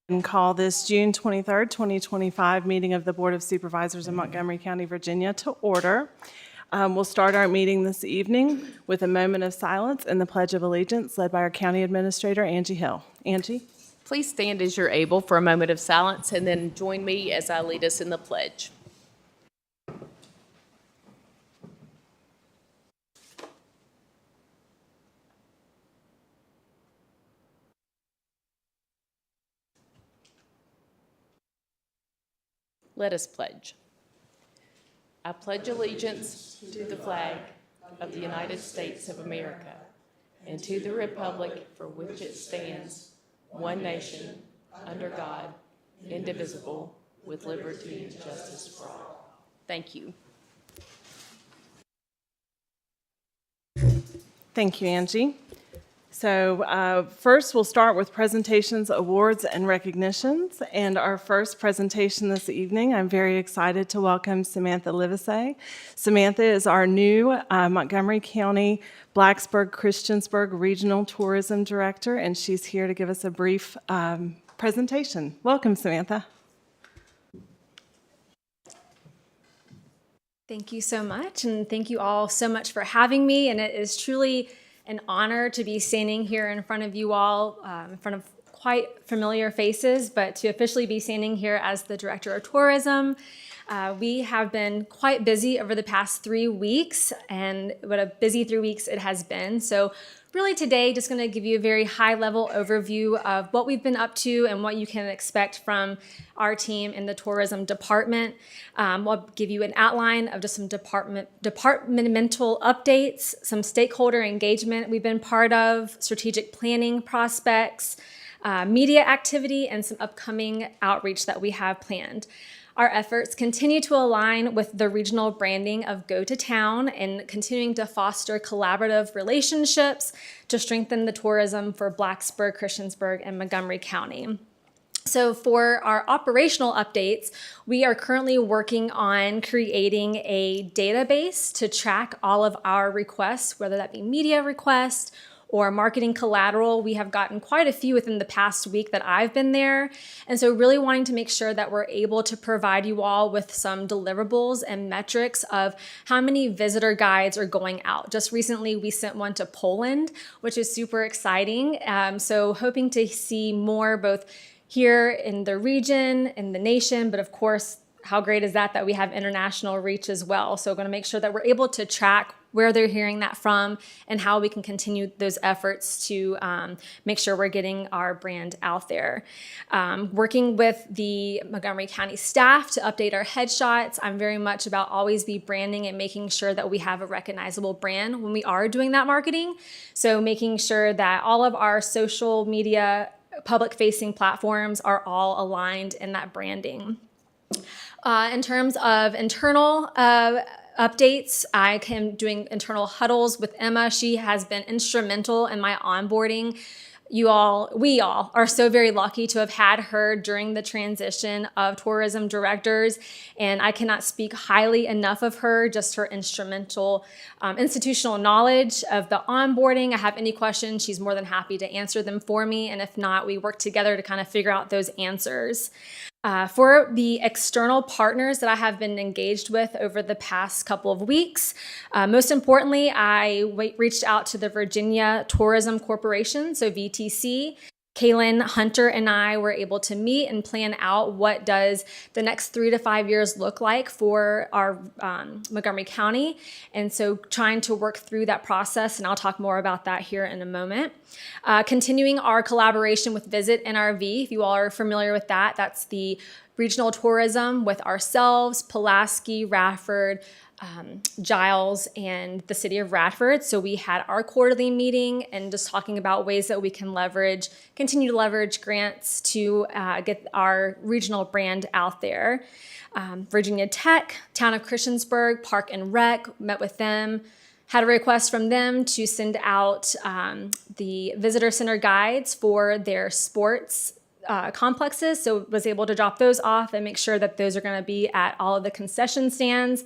And call this June 23rd, 2025 meeting of the Board of Supervisors in Montgomery County, Virginia to order. We'll start our meeting this evening with a moment of silence and the Pledge of Allegiance led by our County Administrator, Angie Hill. Angie? Please stand as you're able for a moment of silence and then join me as I lead us in the pledge. Let us pledge. I pledge allegiance to the flag of the United States of America and to the republic for which it stands, one nation, under God, indivisible, with liberty and justice for all. Thank you. Thank you, Angie. So first we'll start with presentations, awards, and recognitions. And our first presentation this evening, I'm very excited to welcome Samantha Livesey. Samantha is our new Montgomery County Blacksburg Christiansburg Regional Tourism Director, and she's here to give us a brief presentation. Welcome, Samantha. Thank you so much, and thank you all so much for having me, and it is truly an honor to be standing here in front of you all, in front of quite familiar faces, but to officially be standing here as the Director of Tourism. We have been quite busy over the past 3 weeks, and what a busy 3 weeks it has been. So really today, just going to give you a very high-level overview of what we've been up to and what you can expect from our team in the tourism department. We'll give you an outline of just some departmental updates, some stakeholder engagement we've been part of, strategic planning prospects, media activity, and some upcoming outreach that we have planned. Our efforts continue to align with the regional branding of Go to Town and continuing to foster collaborative relationships to strengthen the tourism for Blacksburg, Christiansburg, and Montgomery County. So for our operational updates, we are currently working on creating a database to track all of our requests, whether that be media requests or marketing collateral. We have gotten quite a few within the past week that I've been there. And so really wanting to make sure that we're able to provide you all with some deliverables and metrics of how many visitor guides are going out. Just recently, we sent one to Poland, which is super exciting. So hoping to see more both here in the region, in the nation, but of course, how great is that we have international reach as well. So we're going to make sure that we're able to track where they're hearing that from and how we can continue those efforts to make sure we're getting our brand out there. Working with the Montgomery County staff to update our headshots. I'm very much about always be branding and making sure that we have a recognizable brand when we are doing that marketing. So making sure that all of our social media public-facing platforms are all aligned in that branding. In terms of internal updates, I am doing internal huddles with Emma. She has been instrumental in my onboarding. We all are so very lucky to have had her during the transition of tourism directors, and I cannot speak highly enough of her, just her instrumental institutional knowledge of the onboarding. I have any questions, she's more than happy to answer them for me, and if not, we work together to kind of figure out those answers. For the external partners that I have been engaged with over the past couple of weeks, most importantly, I reached out to the Virginia Tourism Corporation, so VTC. Kaylin Hunter and I were able to meet and plan out what does the next 3 to 5 years look like for our Montgomery County. And so trying to work through that process, and I'll talk more about that here in a moment. Continuing our collaboration with Visit NRV, if you all are familiar with that, that's the regional tourism with ourselves, Pulaski, Radford, Giles, and the city of Radford. So we had our quarterly meeting and just talking about ways that we can continue to leverage grants to get our regional brand out there. Virginia Tech, Town of Christiansburg, Park and Rec, met with them, had a request from them to send out the visitor center guides for their sports complexes. So was able to drop those off and make sure that those are going to be at all of the concession stands.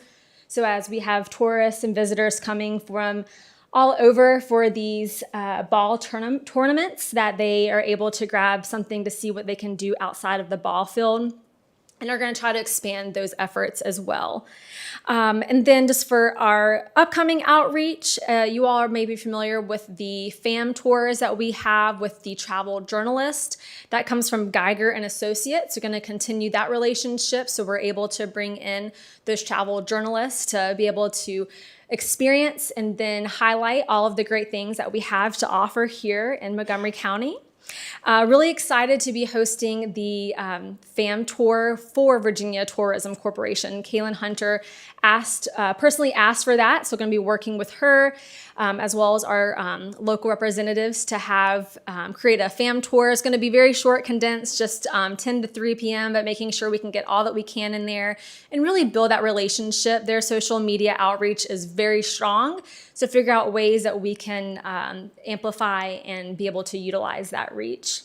So as we have tourists and visitors coming from all over for these ball tournaments that they are able to grab something to see what they can do outside of the ball field. And are going to try to expand those efforts as well. And then just for our upcoming outreach, you all are maybe familiar with the FAM tours that we have with the travel journalist. That comes from Geiger and Associates. We're going to continue that relationship, so we're able to bring in those travel journalists to be able to experience and then highlight all of the great things that we have to offer here in Montgomery County. Really excited to be hosting the FAM tour for Virginia Tourism Corporation. Kaylin Hunter personally asked for that, so we're going to be working with her as well as our local representatives to have create a FAM tour. It's going to be very short, condensed, just 10 to 3 p.m., but making sure we can get all that we can in there and really build that relationship. Their social media outreach is very strong, so figure out ways that we can amplify and be able to utilize that reach.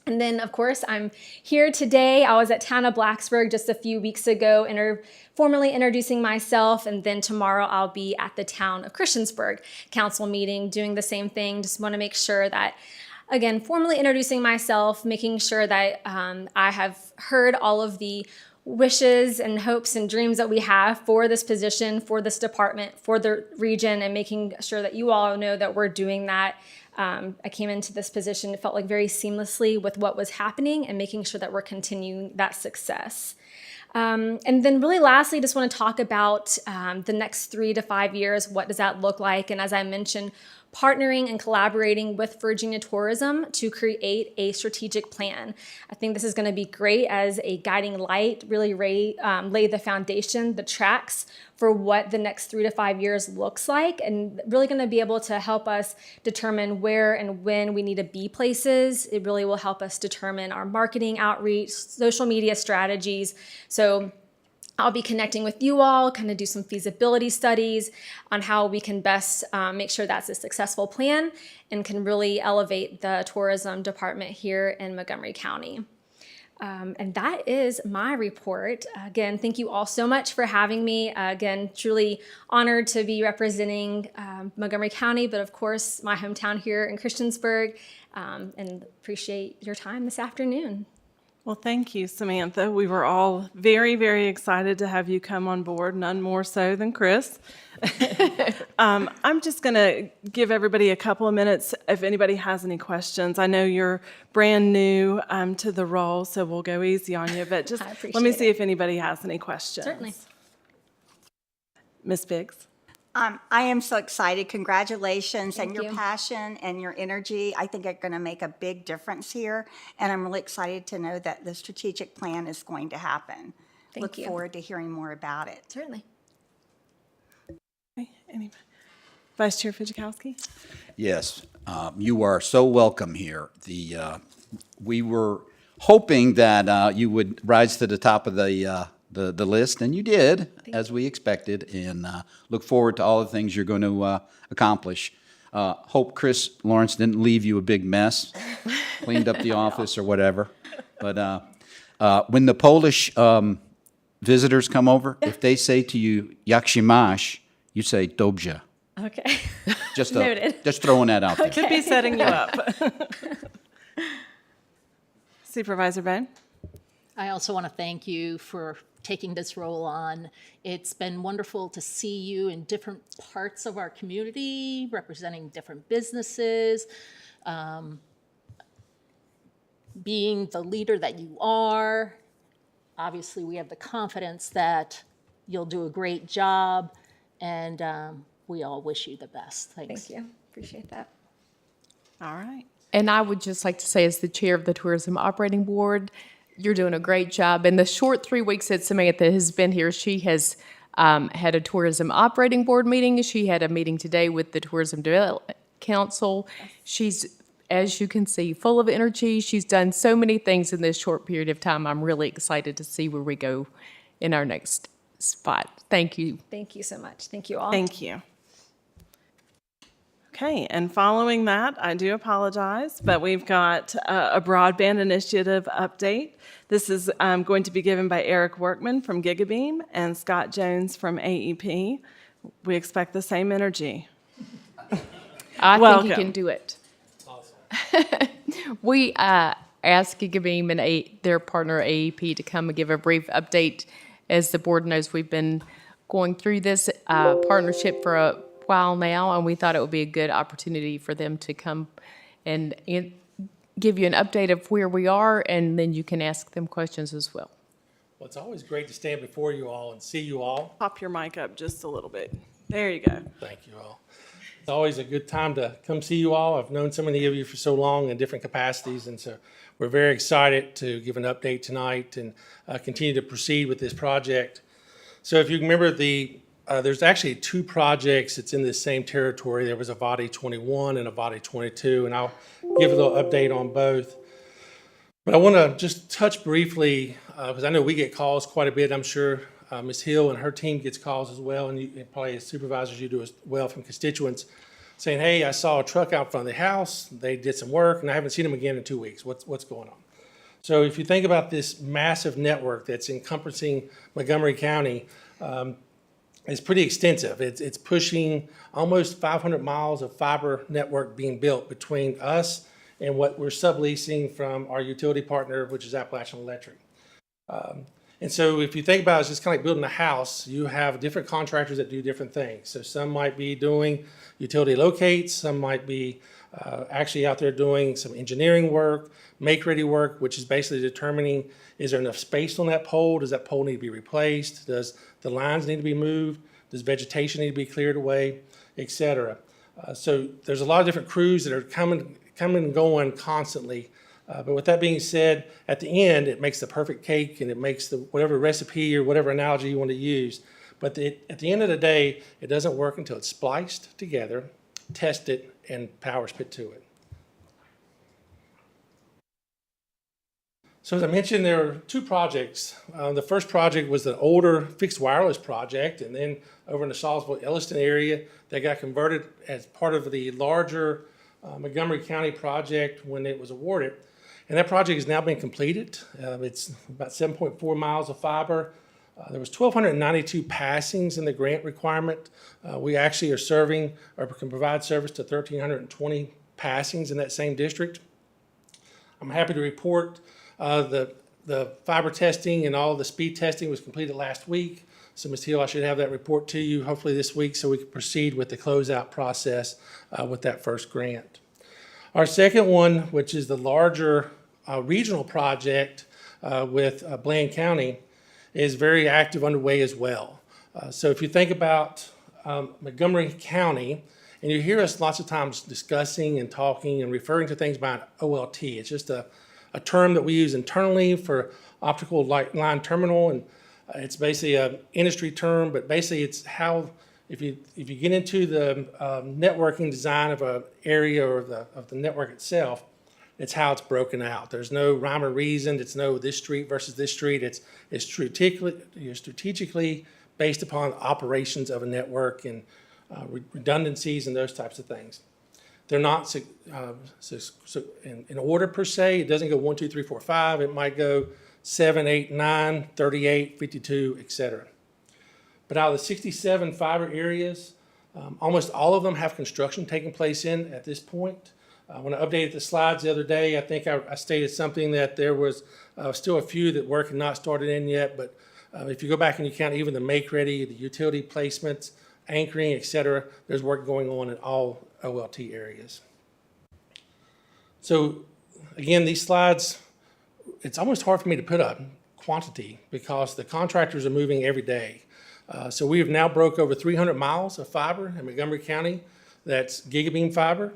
And then, of course, I'm here today. I was at Town of Blacksburg just a few weeks ago, formally introducing myself, and then tomorrow I'll be at the Town of Christiansburg Council meeting doing the same thing. Just want to make sure that, again, formally introducing myself, making sure that I have heard all of the wishes and hopes and dreams that we have for this position, for this department, for the region, and making sure that you all know that we're doing that. I came into this position, it felt like very seamlessly with what was happening and making sure that we're continuing that success. And then really lastly, just want to talk about the next 3 to 5 years. What does that look like? And as I mentioned, partnering and collaborating with Virginia Tourism to create a strategic plan. I think this is going to be great as a guiding light, really lay the foundation, the tracks for what the next 3 to 5 years looks like, and really going to be able to help us determine where and when we need to be places. It really will help us determine our marketing outreach, social media strategies. So I'll be connecting with you all, kind of do some feasibility studies on how we can best make sure that's a successful plan and can really elevate the tourism department here in Montgomery County. And that is my report. Again, thank you all so much for having me. Again, truly honored to be representing Montgomery County, but of course my hometown here in Christiansburg, and appreciate your time this afternoon. Well, thank you, Samantha. We were all very, very excited to have you come on board, none more so than Chris. I'm just going to give everybody a couple of minutes if anybody has any questions. I know you're brand new to the role, so we'll go easy on you, but just let me see if anybody has any questions. Certainly. Ms. Biggs. I am so excited. Congratulations. Thank and your you. passion and your energy, I think, are going to make a big difference here. And I'm really excited to know that the strategic plan is going to happen. Thank you. Look forward to hearing more about it. Certainly. Okay, anybody? Vice Chair Fujikowski? Yes, you are so welcome here. We were hoping that you would rise to the top of the list, and you did, as we expected, and look forward to all the things you're going to accomplish. Hope Chris Lawrence didn't leave you a big mess, cleaned up the office or whatever. But when the Polish visitors come over, if they say to you, jak się masz, you say, dobrze. Okay. Noted. Just throwing that out there. Could be setting you up. Supervisor Bone? I also want to thank you for taking this role on. It's been wonderful to see you in different parts of our community, representing different businesses, being the leader that you are. Obviously, we have the confidence that you'll do a great job, and we all wish you the best. Thanks. Thank you. Appreciate that. All right. And I would just like to say, as the chair of the Tourism Operating Board, you're doing a great job. In the short 3 weeks that Samantha has been here, she has had a Tourism Operating Board meeting. She had a meeting today with the Tourism Development Council. She's, as you can see, full of energy. She's done so many things in this short period of time. I'm really excited to see where we go in our next spot. Thank you. Thank you so much. Thank you all. Thank you. Okay, and following that, I do apologize, but we've got a broadband initiative update. This is going to be given by Eric Workman from Gigabeam and Scott Jones from AEP. We expect the same energy. I think Welcome. you can do it. We asked Gigabeam and their partner AEP to come and give a brief update. As the board knows, we've been going through this partnership for a while now, and we thought it would be a good opportunity for them to come and give you an update of where we are, and then you can ask them questions as well. Well, it's always great to stand before you all and see you all. Pop your mic up just a little bit. There you go. Thank you all. It's always a good time to come see you all. I've known so many of you for so long in different capacities, and so we're very excited to give an update tonight and continue to proceed with this project. So if you remember, there's actually two projects that's in the same territory. There was a VADI 21 and a VADI 22, and I'll give a little update on both. But I want to just touch briefly, because I know we get calls quite a bit. I'm sure Ms. Hill and her team gets calls as well, and you, probably as supervisors, you do as well from constituents saying, hey, I saw a truck out front of the house. They did some work, and I haven't seen them again in 2 weeks. What's going on? So if you think about this massive network that's encompassing Montgomery County, it's pretty extensive. It's pushing almost 500 miles of fiber network being built between us and what we're subleasing from our utility partner, which is Appalachian Electric. And so if you think about it, it's just kind of like building a house. You have different contractors that do different things. So some might be doing utility locates, some might be actually out there doing some engineering work, make-ready work, which is basically determining, is there enough space on that pole? Does that pole need to be replaced? Does the lines need to be moved? Does vegetation need to be cleared away, et cetera? So there's a lot of different crews that are coming and going constantly. But with that being said, at the end, it makes the perfect cake, and it makes the whatever recipe or whatever analogy you want to use. But at the end of the day, it doesn't work until it's spliced together, tested, and power's put to it. So as I mentioned, there are two projects. The first project was the older fixed wireless project, and then over in the Salisbury-Elliston area, they got converted as part of the larger Montgomery County project when it was awarded. And that project has now been completed. It's about 7.4 miles of fiber. There was 1,292 passings in the grant requirement. We actually are serving or can provide service to 1,320 passings in that same district. I'm happy to report the fiber testing and all the speed testing was completed last week. So Ms. Hill, I should have that report to you hopefully this week so we can proceed with the closeout process with that first grant. Our second one, which is the larger regional project with Bland County, is very active underway as well. So if you think about Montgomery County, and you hear us lots of times discussing and talking and referring to things by an OLT. It's just a term that we use internally for optical line terminal, and it's basically an industry term, but basically it's how, if you get into the networking design of an area or of the network itself, it's how it's broken out. There's no rhyme or reason. It's no this street versus this street. It's strategically based upon operations of a network and redundancies and those types of things. They're not in order per se. It doesn't go 1, 2, 3, 4, 5. It might go 7, 8, 9, 38, 52, et cetera. But out of the 67 fiber areas, almost all of them have construction taking place in at this point. When I updated the slides the other day, I think I stated something that there was still a few that work had not started in yet, but if you go back and you count even the make-ready, the utility placements, anchoring, et cetera, there's work going on in all OLT areas. So again, these slides, it's almost hard for me to put a quantity because the contractors are moving every day. So we have now broke over 300 miles of fiber in Montgomery County. That's Gigabeam fiber.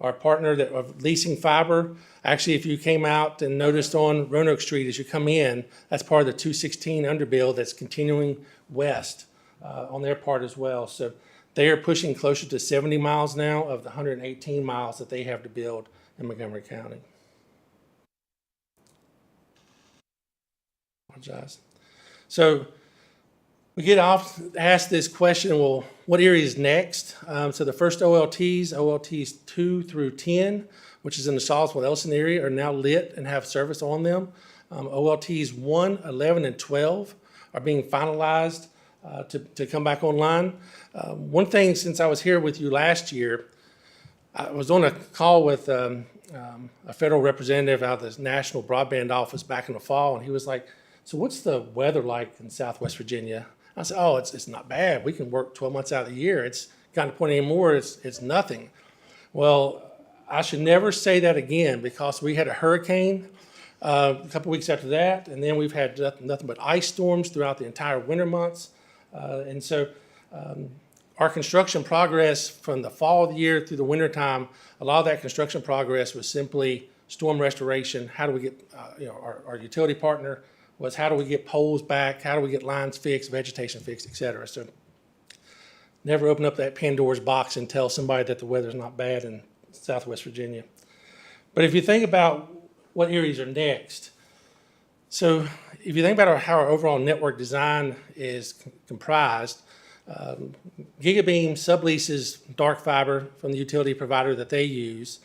Our partner that of leasing fiber, actually, if you came out and noticed on Roanoke Street as you come in, that's part of the 216 underbill that's continuing west on their part as well. So they are pushing closer to 70 miles now of the 118 miles that they have to build in Montgomery County. Apologize. So we get asked this question, well, what area is next? So the first OLTs 2 through 10, which is in the Salisbury-Elliston area, are now lit and have service on them. OLTs 1, 11, and 12 are being finalized to come back online. One thing, since I was here with you last year, I was on a call with a federal representative out of the National Broadband Office back in the fall, and he was like, so what's the weather like in Southwest Virginia? I said, oh, it's not bad. We can work 12 months out of the year. It's kind of point anymore, it's nothing. Well, I should never say that again, because we had a hurricane a couple weeks after that, and then we've had nothing but ice storms throughout the entire winter months. And so our construction progress from the fall of the year through the winter time, a lot of that construction progress was simply storm restoration. How do we get, our utility partner was how do we get poles back? How do we get lines fixed, vegetation fixed, et cetera. So never open up that Pandora's box and tell somebody that the weather's not bad in Southwest Virginia. But if you think about what areas are next, so if you think about how our overall network design is comprised, GigaBeam subleases dark fiber from the utility provider that they use,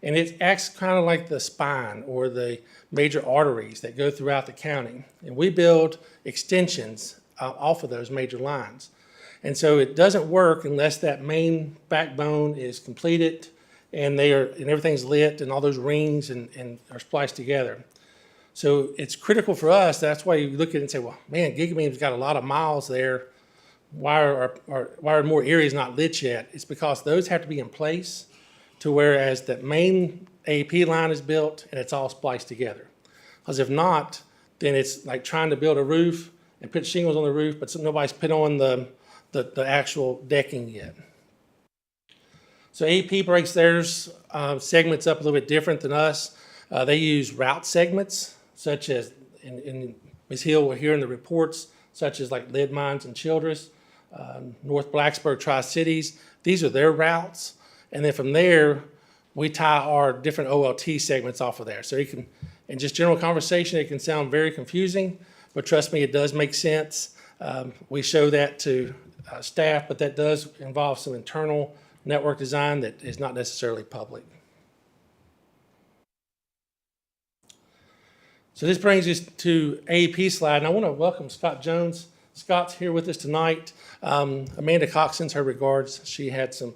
and it acts kind of like the spine or the major arteries that go throughout the county. And we build extensions off of those major lines. And so it doesn't work unless that main backbone is completed and everything's lit and all those rings and are spliced together. So it's critical for us. That's why you look at it and say, well, man, GigaBeam's got a lot of miles there. Why are more areas not lit yet? It's because those have to be in place to whereas that main AEP line is built and it's all spliced together. Because if not, then it's like trying to build a roof and put shingles on the roof, but nobody's put on the actual decking yet. So AEP breaks theirs segments up a little bit different than us. They use route segments, such as, in Ms. Hill will hear in the reports, such as like lead mines and Childress, North Blacksburg, Tri-Cities. These are their routes. And then from there, we tie our different OLT segments off of there. So you can, in just general conversation, it can sound very confusing, but trust me, it does make sense. We show that to staff, but that does involve some internal network design that is not necessarily public. So this brings us to AEP slide, and I want to welcome Scott Jones. Scott's here with us tonight. Amanda Cox sends her regards. She had some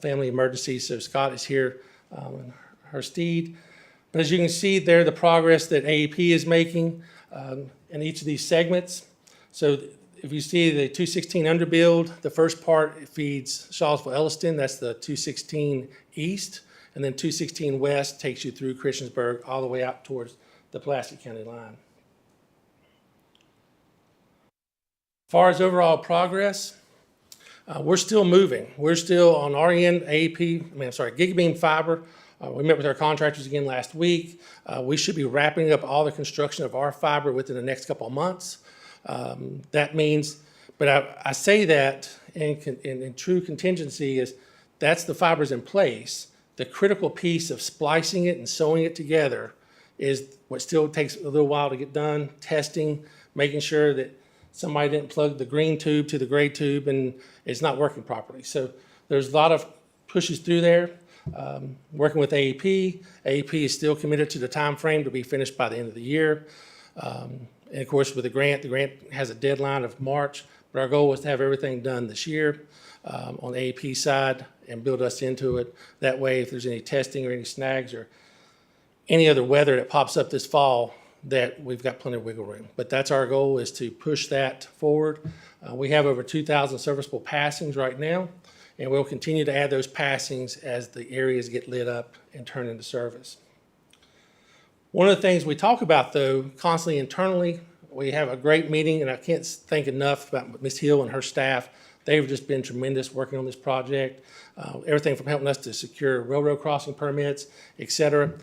family emergencies, so Scott is here in her stead. But as you can see there, the progress that AEP is making in each of these segments. So if you see the 216 underbuild, the first part feeds Shawsville Elliston, that's the 216 east, and then 216 west takes you through Christiansburg all the way out towards the Pulaski County line. As far as overall progress, we're still moving. We're still on our end, GigaBeam Fiber. We met with our contractors again last week. We should be wrapping up all the construction of our fiber within the next couple of months. That means, but I say that in true contingency is that's the fibers in place. The critical piece of splicing it and sewing it together is what still takes a little while to get done, testing, making sure that somebody didn't plug the green tube to the gray tube and it's not working properly. So there's a lot of pushes through there. Working with AEP. AEP is still committed to the time frame to be finished by the end of the year. And of course, with the grant has a deadline of March, but our goal was to have everything done this year on the AEP side and build us into it. That way, if there's any testing or any snags or any other weather that pops up this fall, that we've got plenty of wiggle room. But that's our goal, is to push that forward. We have over 2,000 serviceable passings right now, and we'll continue to add those passings as the areas get lit up and turn into service. One of the things we talk about, though, constantly internally, we have a great meeting, and I can't thank enough about Ms. Hill and her staff. They've just been tremendous working on this project. Everything from helping us to secure railroad crossing permits, et cetera.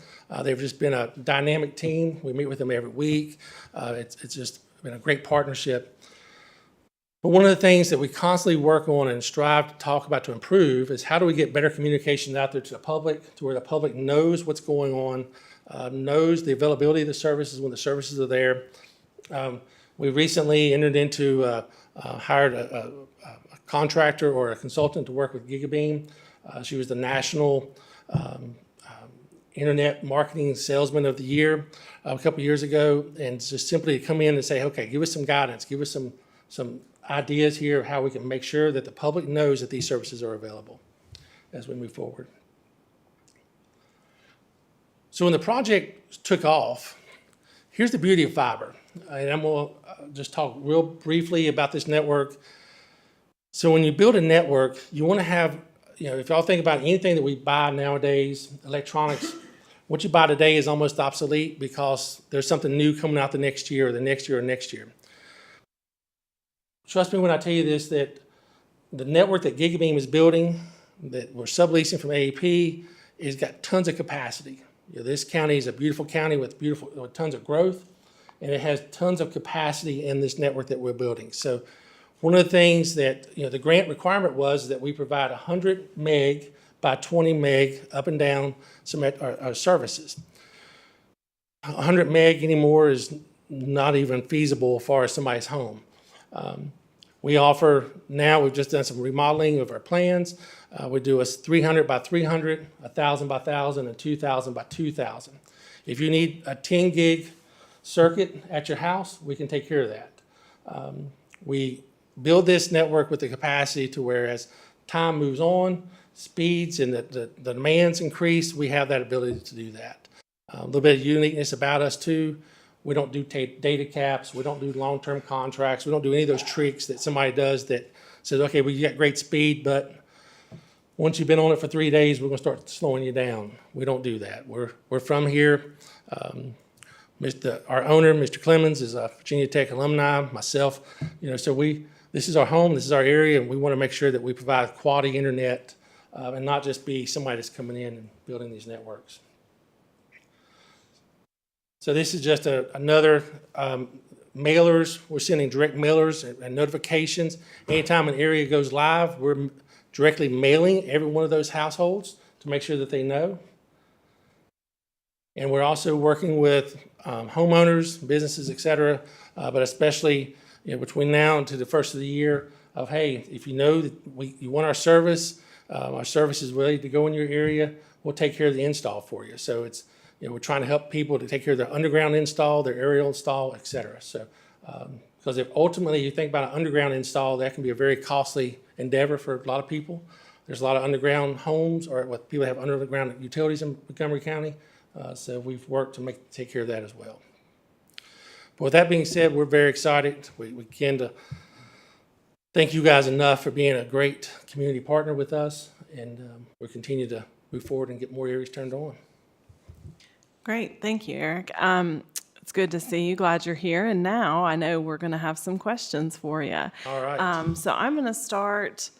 They've just been a dynamic team. We meet with them every week. It's just been a great partnership. But one of the things that we constantly work on and strive to talk about to improve is how do we get better communication out there to the public, to where the public knows what's going on, knows the availability of the services when the services are there. We recently entered into, hired a contractor or a consultant to work with GigaBeam. She was the National Internet Marketing Salesman of the Year a couple years ago, and just simply come in and say, okay, give us some guidance, give us some ideas here of how we can make sure that the public knows that these services are available as we move forward. So when the project took off, here's the beauty of fiber. And I'm going to just talk real briefly about this network. So when you build a network, you want to have, if y'all think about anything that we buy nowadays, electronics, what you buy today is almost obsolete because there's something new coming out the next year or the next year or next year. Trust me when I tell you this, that the network that GigaBeam is building, that we're subleasing from AEP, has got tons of capacity. This county is a beautiful county with tons of growth, and it has tons of capacity in this network that we're building. So one of the things that, the grant requirement was that we provide 100 meg by 20 meg up and down some our services. 100 meg anymore is not even feasible as far as somebody's home. We offer now, we've just done some remodeling of our plans. We do a 300 by 300, 1,000 by 1,000, and 2,000 by 2,000. If you need a 10 gig circuit at your house, we can take care of that. We build this network with the capacity to where as time moves on, speeds and the demands increase, we have that ability to do that. A little bit of uniqueness about us too. We don't do data caps. We don't do long-term contracts. We don't do any of those tricks that somebody does that says, okay, well, you got great speed, but once you've been on it for 3 days, we're going to start slowing you down. We don't do that. We're from here. Our owner, Mr. Clemens, is a Virginia Tech alumni, myself. So this is our home, this is our area, and we want to make sure that we provide quality internet and not just be somebody that's coming in and building these networks. So this is just another mailers. We're sending direct mailers and notifications. Anytime an area goes live, we're directly mailing every one of those households to make sure that they know. And we're also working with homeowners, businesses, et cetera, but especially between now and to the first of the year of, hey, if you know that you want our service is ready to go in your area, we'll take care of the install for you. So it's, we're trying to help people to take care of their underground install, their aerial install, et cetera. So, because if ultimately you think about an underground install, that can be a very costly endeavor for a lot of people. There's a lot of underground homes or what people have underground utilities in Montgomery County. So we've worked to take care of that as well. But with that being said, we're very excited. We begin to thank you guys enough for being a great community partner with us, and we'll continue to move forward and get more areas turned on. Great, thank you, Eric. It's good to see you. Glad you're here. And now I know we're going to have some questions for you. All right. So I'm going to start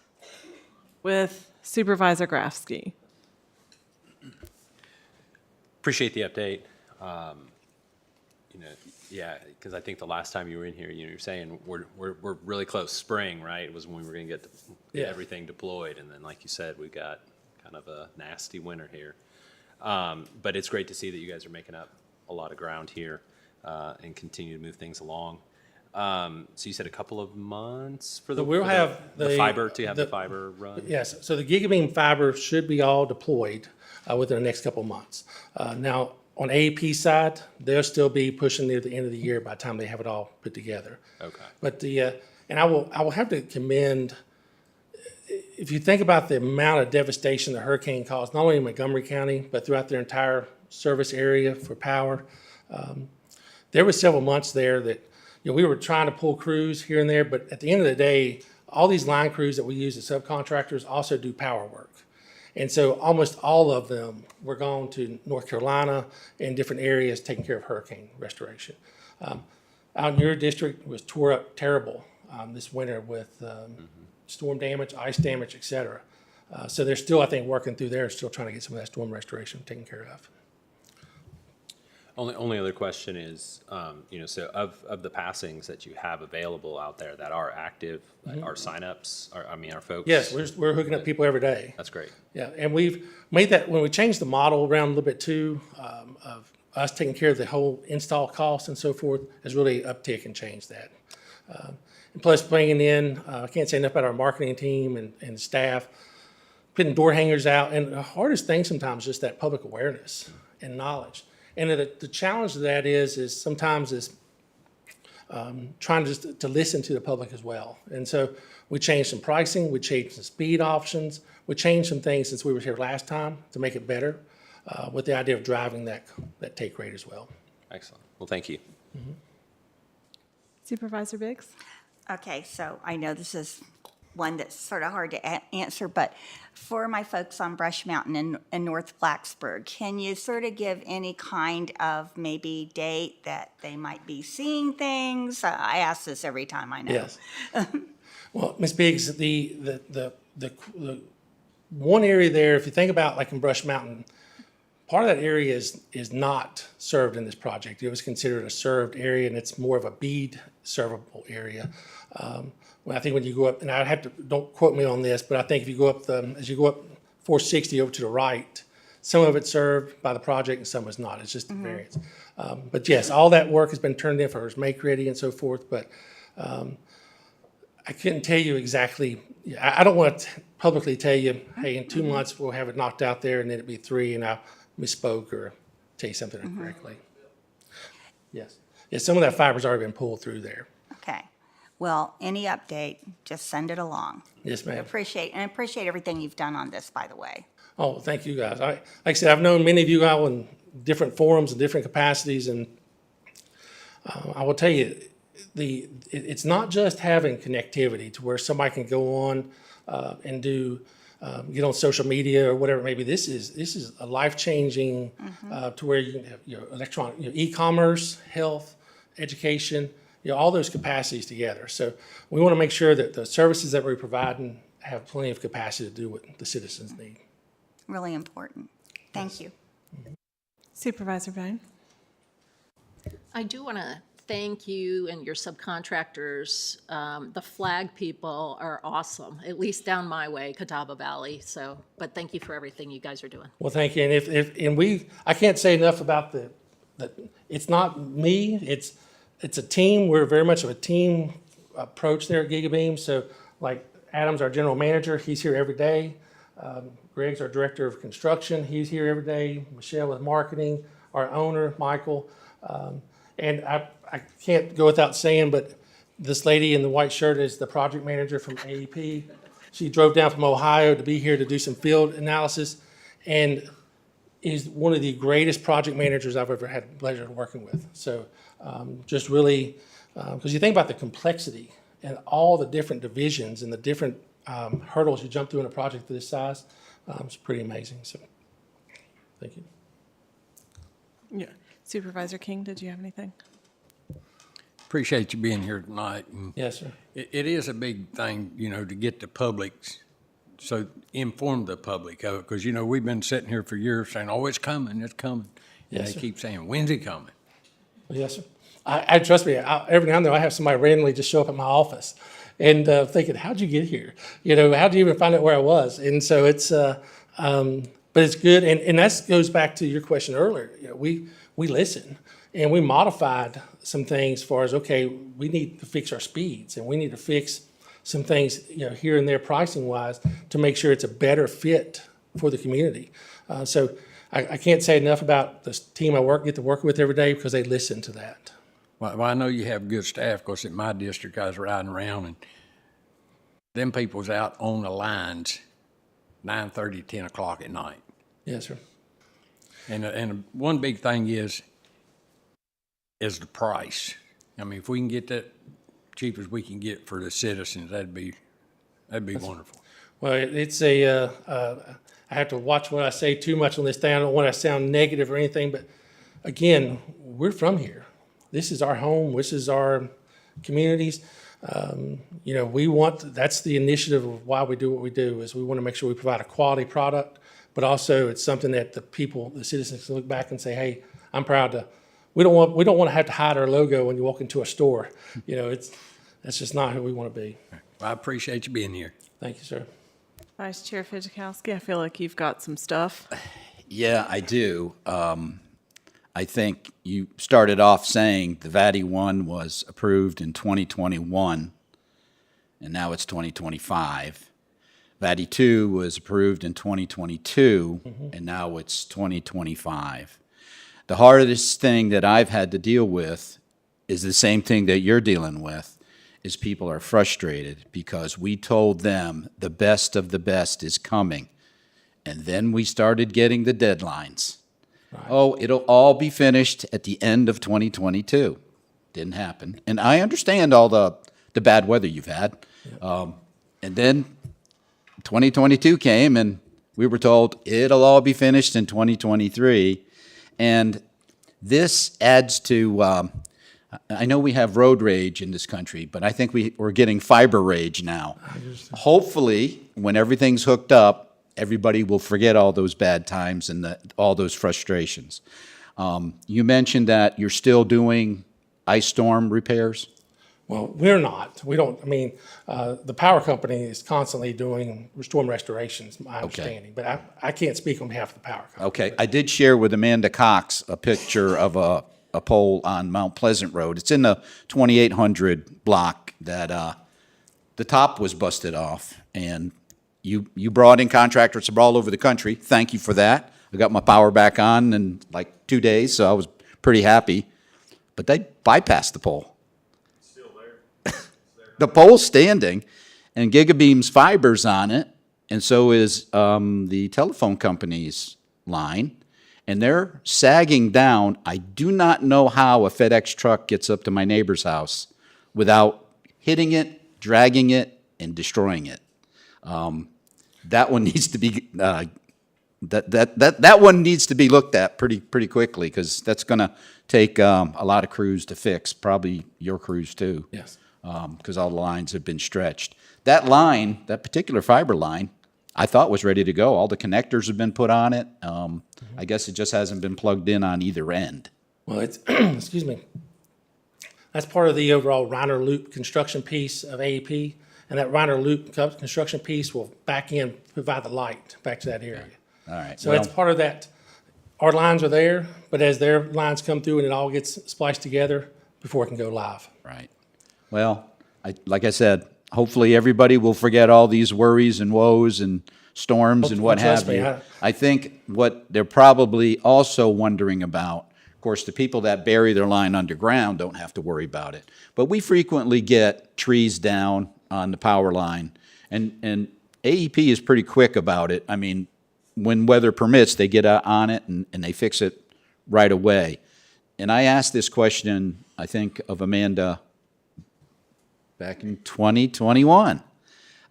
with Supervisor Grafsky. Appreciate the update. Yeah, because I think the last time you were in here, you're saying we're really close. Spring, right? It was when we were going to get everything deployed, and then, like you said, we got kind of a nasty winter here. But it's great to see that you guys are making up a lot of ground here and continue to move things along. So you said a couple of months for the we'll have the fiber to have the fiber run. Yes. So the GigaBeam fiber should be all deployed within the next couple of months. Now on AEP side, they'll still be pushing near the end of the year by the time they have it all put together. Okay. But and I will have to commend. If you think about the amount of devastation the hurricane caused, not only in Montgomery County, but throughout their entire service area for power, there were several months there that we were trying to pull crews here and there, but at the end of the day, all these line crews that we use as subcontractors also do power work. And so almost all of them were gone to North Carolina and different areas taking care of hurricane restoration. Out in your district was tore up terrible this winter with storm damage, ice damage, et cetera. So they're still, I think, working through there, still trying to get some of that storm restoration taken care of. Only other question is, so of the passings that you have available out there that are active, our signups, our folks. Yes, we're hooking up people every day. That's great. Yeah, and we've made that, when we changed the model around a little bit too, of us taking care of the whole install cost and so forth, has really uptick and changed that. And plus bringing in, I can't say enough about our marketing team and staff, putting door hangers out. And the hardest thing sometimes is just that public awareness and knowledge. And the challenge of that is sometimes trying just to listen to the public as well. And so we changed some pricing, we changed some speed options, we changed some things since we were here last time to make it better. with the idea of driving that take rate as well. Excellent. Well, thank you. Supervisor Biggs? Okay, so I know this is one that's sort of hard to answer, but for my folks on Brush Mountain in North Blacksburg, can you sort of give any kind of maybe date that they might be seeing things? I ask this every time, I know. Yes. Well, Ms. Biggs, the one area there, if you think about like in Brush Mountain, part of that area is not served in this project. It was considered a served area, and it's more of a bead servable area. Well, I think when you go up, and I'd have to, don't quote me on this, but I think if you go up as you go up 460 over to the right, some of it's served by the project and some is not. It's just a variance. But yes, all that work has been turned in for its make ready and so forth, but I couldn't tell you exactly. I don't want to publicly tell you, hey, in 2 months we'll have it knocked out there, and then it'd be 3, and I misspoke or tell you something incorrectly. Yes. Yeah, some of that fiber's already been pulled through there. Okay. Well, any update, just send it along. Yes, ma'am. I appreciate everything you've done on this, by the way. Oh, thank you, guys. Like I said, I've known many of you all in different forums and different capacities, and I will tell you, it's not just having connectivity to where somebody can go on and get on social media or whatever it may be. This is a life-changing to where you can have your electronic, your e-commerce, health, education, all those capacities together. So we want to make sure that the services that we're providing have plenty of capacity to do what the citizens need. Really important. Thank you. Supervisor Bone? I do want to thank you and your subcontractors. The flag people are awesome, at least down my way, Catawba Valley. So, but thank you for everything you guys are doing. Well, thank you. And I can't say enough about it's not me, it's a team. We're very much of a team approach there at GigaBeam. So like Adam's our general manager, he's here every day. Greg's our director of construction, he's here every day. Michelle is marketing, our owner, Michael. And I can't go without saying, but this lady in the white shirt is the project manager from AEP. She drove down from Ohio to be here to do some field analysis, and is one of the greatest project managers I've ever had the pleasure of working with. So just really, because you think about the complexity and all the different divisions and the different hurdles you jump through in a project of this size, it's pretty amazing. So thank you. Yeah. Supervisor King, did you have anything? Appreciate you being here tonight. And Yes, sir. it is a big thing, to get the public, so inform the public of it, because, we've been sitting here for years saying, oh, it's coming, it's coming. And Yes, they sir. keep saying, when's it coming? Yes, sir. I trust me, every now and then I have somebody randomly just show up at my office and thinking, how'd you get here? How'd you even find out where I was? And so it's, but it's good. And that goes back to your question earlier. We listen and we modified some things as far as, okay, we need to fix our speeds and we need to fix some things, here and there pricing wise to make sure it's a better fit for the community. So I can't say enough about this team I get to work with every day because they listen to that. Well, I know you have good staff, because in my district, I was riding around, and them people's out on the lines 9:30, 10 o'clock at night. Yes, sir. And one big thing is the price. I mean, if we can get that cheap as we can get for the citizens, that'd be wonderful. Well, it's I have to watch what I say too much on this thing. I don't want to sound negative or anything, but again, we're from here. This is our home. This is our communities. That's the initiative of why we do what we do, is we want to make sure we provide a quality product, but also it's something that the citizens can look back and say, hey, I'm proud to. We don't want to have to hide our logo when you walk into a store. That's just not who we want to be. Well, I appreciate you being here. Thank you, sir. Vice Chair Fijikowski, I feel like you've got some stuff. Yeah, I do. I think you started off saying the VADI 1 was approved in 2021, and now it's 2025. VADI 2 was approved in 2022, and now it's 2025. The hardest thing that I've had to deal with is the same thing that you're dealing with, is people are frustrated because we told them the best of the best is coming, And then we started getting the deadlines. Oh, it'll all be finished at the end of 2022. Didn't happen. And I understand all the bad weather you've had. And then 2022 came and we were told it'll all be finished in 2023. And this adds to, I know we have road rage in this country, but I think we're getting fiber rage now. Hopefully, when everything's hooked up, everybody will forget all those bad times and all those frustrations. You mentioned that you're still doing ice storm repairs? Well, we're not. We don't, I mean, the power company is constantly doing storm restorations, my understanding. But I can't speak on behalf of the power company. Okay, I did share with Amanda Cox a picture of a pole on Mount Pleasant Road. It's in the 2800 block that the top was busted off. And you brought in contractors from all over the country. Thank you for that. I got my power back on in like 2 days, so I was pretty happy. But they bypassed the pole. It's still there. The pole's standing, and Gigabeam's fiber's on it, and so is the telephone company's line, and they're sagging down. I do not know how a FedEx truck gets up to my neighbor's house without hitting it, dragging it, and destroying it. That one needs to be that one needs to be looked at pretty quickly, because that's going to take a lot of crews to fix. Probably your crews too. Yes. Because all the lines have been stretched. That line, that particular fiber line, I thought was ready to go. All the connectors have been put on it. I guess it just hasn't been plugged in on either end. Well, it's, excuse me, that's part of the overall Reiner Loop construction piece of AEP. And that Reiner Loop construction piece will back in, provide the light back to that area. All right. So well, it's part of that. Our lines are there, but as their lines come through and it all gets spliced together before it can go live. Right. Well, like I said, hopefully everybody will forget all these worries and woes and storms and what Trust have me, you. I think what they're probably also wondering about, of course, the people that bury their line underground don't have to worry about it. But we frequently get trees down on the power line, and AEP is pretty quick about it. I mean, when weather permits, they get on it and they fix it right away. And I asked this question, I think, of Amanda back in 2021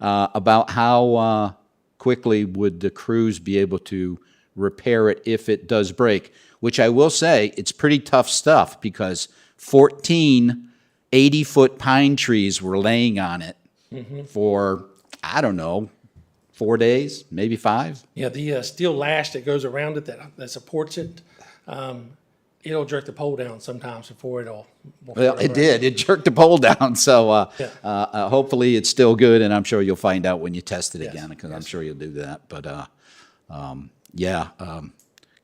about how quickly would the crews be able to repair it if it does break, which I will say it's pretty tough stuff, because 14 80-foot pine trees were laying on it for, I don't know, 4 days, maybe 5. Yeah, the steel lash that goes around it that supports it, it'll jerk the pole down sometimes before it'll. Well, it did. It jerked the pole down. So hopefully it's still good, and I'm sure you'll find out when you test it again, because I'm sure you'll do that. But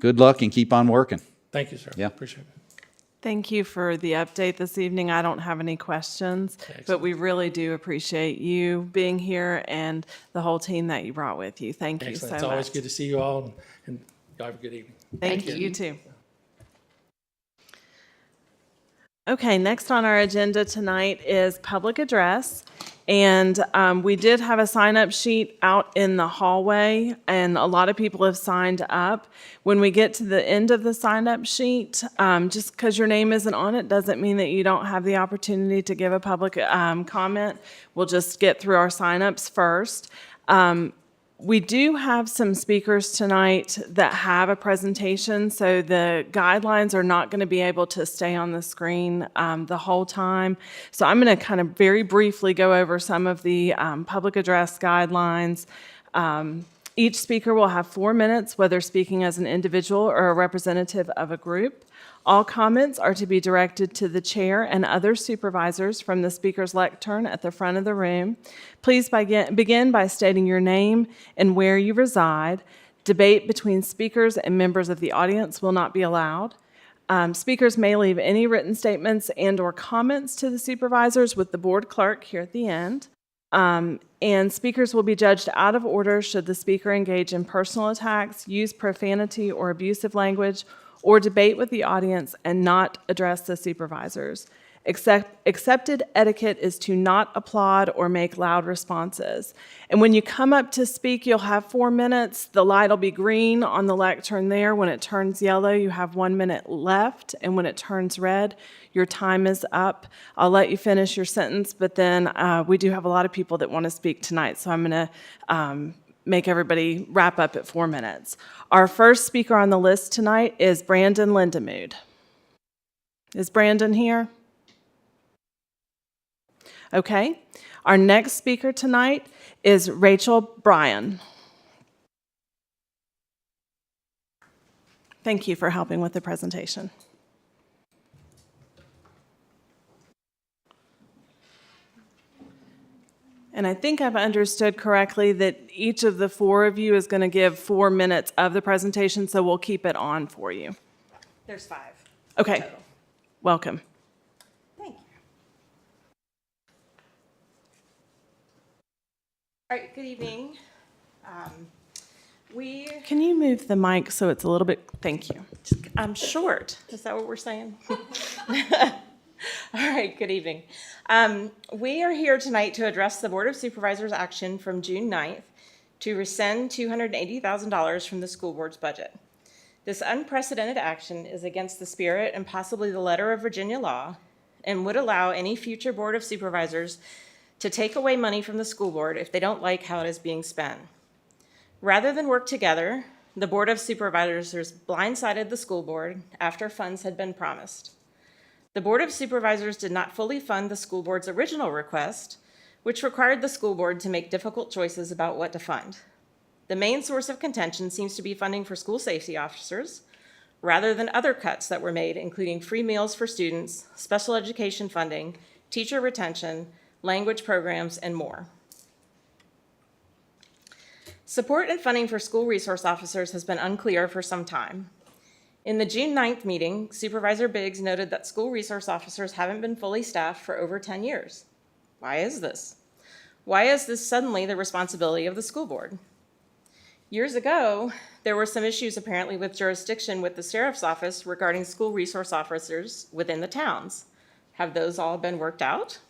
good luck and keep on working. Thank you, sir. Yeah. Appreciate it. Thank you for the update this evening. I don't have any questions, but we really do appreciate you being here and the whole team that you brought with you. Thank you Excellent. so It's much. always good to see you all, and y'all have a good evening. Thank you. You too. Okay, next on our agenda tonight is public address. And we did have a sign-up sheet out in the hallway, and a lot of people have signed up. When we get to the end of the sign-up sheet, just because your name isn't on it doesn't mean that you don't have the opportunity to give a public comment. We'll just get through our sign-ups first. We do have some speakers tonight that have a presentation, so the guidelines are not going to be able to stay on the screen the whole time. So I'm going to kind of very briefly go over some of the public address guidelines. Each speaker will have 4 minutes, whether speaking as an individual or a representative of a group. All comments are to be directed to the chair and other supervisors from the speaker's lectern at the front of the room. Please begin by stating your name and where you reside. Debate between speakers and members of the audience will not be allowed. Speakers may leave any written statements and/or comments to the supervisors with the board clerk here at the end. And speakers will be judged out of order should the speaker engage in personal attacks, use profanity or abusive language, or debate with the audience and not address the supervisors. Accepted etiquette is to not applaud or make loud responses. And when you come up to speak, you'll have 4 minutes. The light will be green on the lectern there. When it turns yellow, you have 1 minute left. And when it turns red, your time is up. I'll let you finish your sentence, but then we do have a lot of people that want to speak tonight, so I'm going to make everybody wrap up at 4 minutes. Our first speaker on the list tonight is Brandon Lindemood. Is Brandon here? Okay. Our next speaker tonight is Rachel Bryan. Thank you for helping with the presentation. And I think I've understood correctly that each of the 4 of you is going to give 4 minutes of the presentation, so we'll keep it on for you. There's 5. Okay. Total. Welcome. Thank you. All right, good evening. Can you move the mic so it's a little bit, thank you. I'm short. Is that what we're saying? All right, good evening. We are here tonight to address the Board of Supervisors' action from June 9th to rescind $280,000 from the school board's budget. This unprecedented action is against the spirit and possibly the letter of Virginia law and would allow any future Board of Supervisors to take away money from the school board if they don't like how it is being spent. Rather than work together, the Board of Supervisors blindsided the school board after funds had been promised. The Board of Supervisors did not fully fund the school board's original request, which required the school board to make difficult choices about what to fund. The main source of contention seems to be funding for school safety officers, rather than other cuts that were made, including free meals for students, special education funding, teacher retention, language programs, and more. Support and funding for school resource officers has been unclear for some time. In the June 9th meeting, Supervisor Biggs noted that school resource officers haven't been fully staffed for over 10 years. Why is this? Why is this suddenly the responsibility of the school board? Years ago, there were some issues apparently with jurisdiction with the sheriff's office regarding school resource officers within the towns. Have those all been worked out?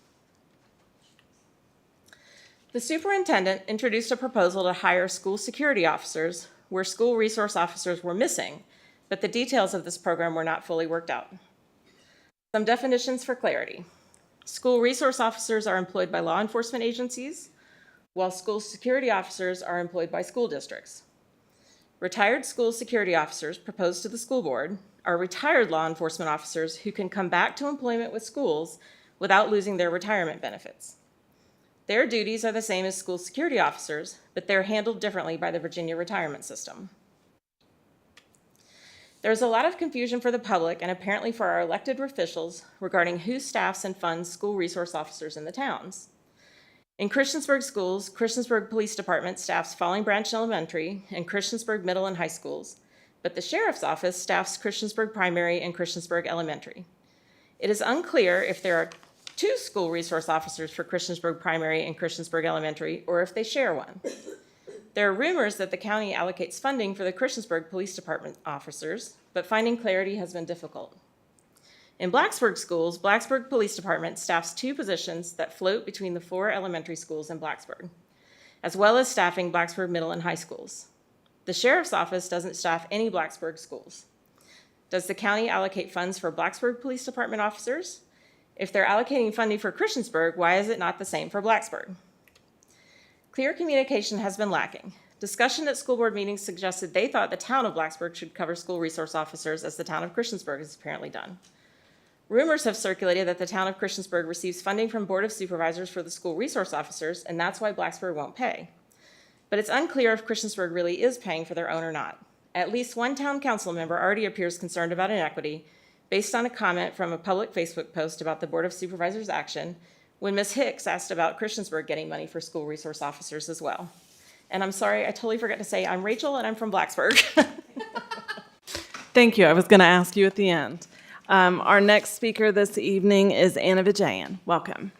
The superintendent introduced a proposal to hire school security officers where school resource officers were missing, but the details of this program were not fully worked out. Some definitions for clarity. School resource officers are employed by law enforcement agencies, while school security officers are employed by school districts. Retired school security officers proposed to the school board are retired law enforcement officers who can come back to employment with schools without losing their retirement benefits. Their duties are the same as school security officers, but they're handled differently by the Virginia retirement system. There's a lot of confusion for the public and apparently for our elected officials regarding who staffs and funds school resource officers in the towns. In Christiansburg schools, Christiansburg Police Department staffs Falling Branch Elementary and Christiansburg Middle and High Schools, but the Sheriff's Office staffs Christiansburg Primary and Christiansburg Elementary. It is unclear if there are 2 school resource officers for Christiansburg Primary and Christiansburg Elementary, or if they share one. There are rumors that the county allocates funding for the Christiansburg Police Department officers, but finding clarity has been difficult. In Blacksburg schools, Blacksburg Police Department staffs 2 positions that float between the 4 elementary schools in Blacksburg, as well as staffing Blacksburg Middle and High Schools. The Sheriff's Office doesn't staff any Blacksburg schools. Does the county allocate funds for Blacksburg Police Department officers? If they're allocating funding for Christiansburg, why is it not the same for Blacksburg? Clear communication has been lacking. Discussion at school board meetings suggested they thought the town of Blacksburg should cover school resource officers as the town of Christiansburg has apparently done. Rumors have circulated that the town of Christiansburg receives funding from Board of Supervisors for the school resource officers, and that's why Blacksburg won't pay. But it's unclear if Christiansburg really is paying for their own or not. At least one town council member already appears concerned about inequity based on a comment from a public Facebook post about the Board of Supervisors' action when Ms. Hicks asked about Christiansburg getting money for school resource officers as well. And I'm sorry, I totally forgot to say, I'm Rachel and I'm from Blacksburg. Thank you. I was going to ask you at the end. Our next speaker this evening is Anna Vijayan. Welcome.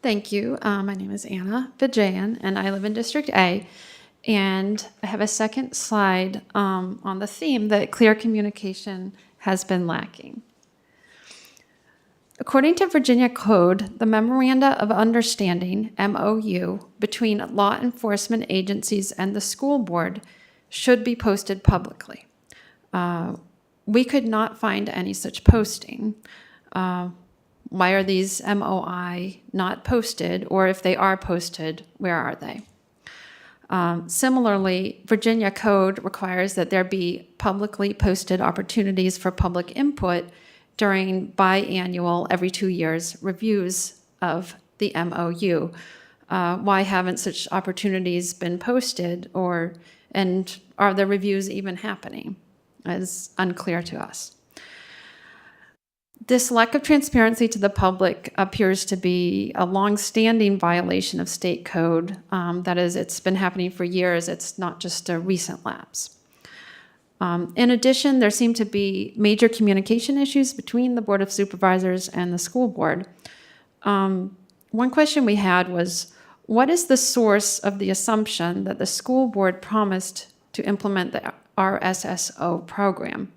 Thank you. My name is Anna Vijayan, and I live in District A. And I have a second slide on the theme that clear communication has been lacking. According to Virginia Code, the Memoranda of Understanding, MOU, between law enforcement agencies and the school board should be posted publicly. We could not find any such posting. Why are these MOI not posted? Or if they are posted, where are they? Similarly, Virginia Code requires that there be publicly posted opportunities for public input during biannual, every 2 years, reviews of the MOU. Why haven't such opportunities been posted, and are the reviews even happening? It's unclear to us. This lack of transparency to the public appears to be a long-standing violation of state code. That is, it's been happening for years. It's not just a recent lapse. In addition, there seem to be major communication issues between the Board of Supervisors and the school board. One question we had was, what is the source of the assumption that the school board promised to implement the RSSO program?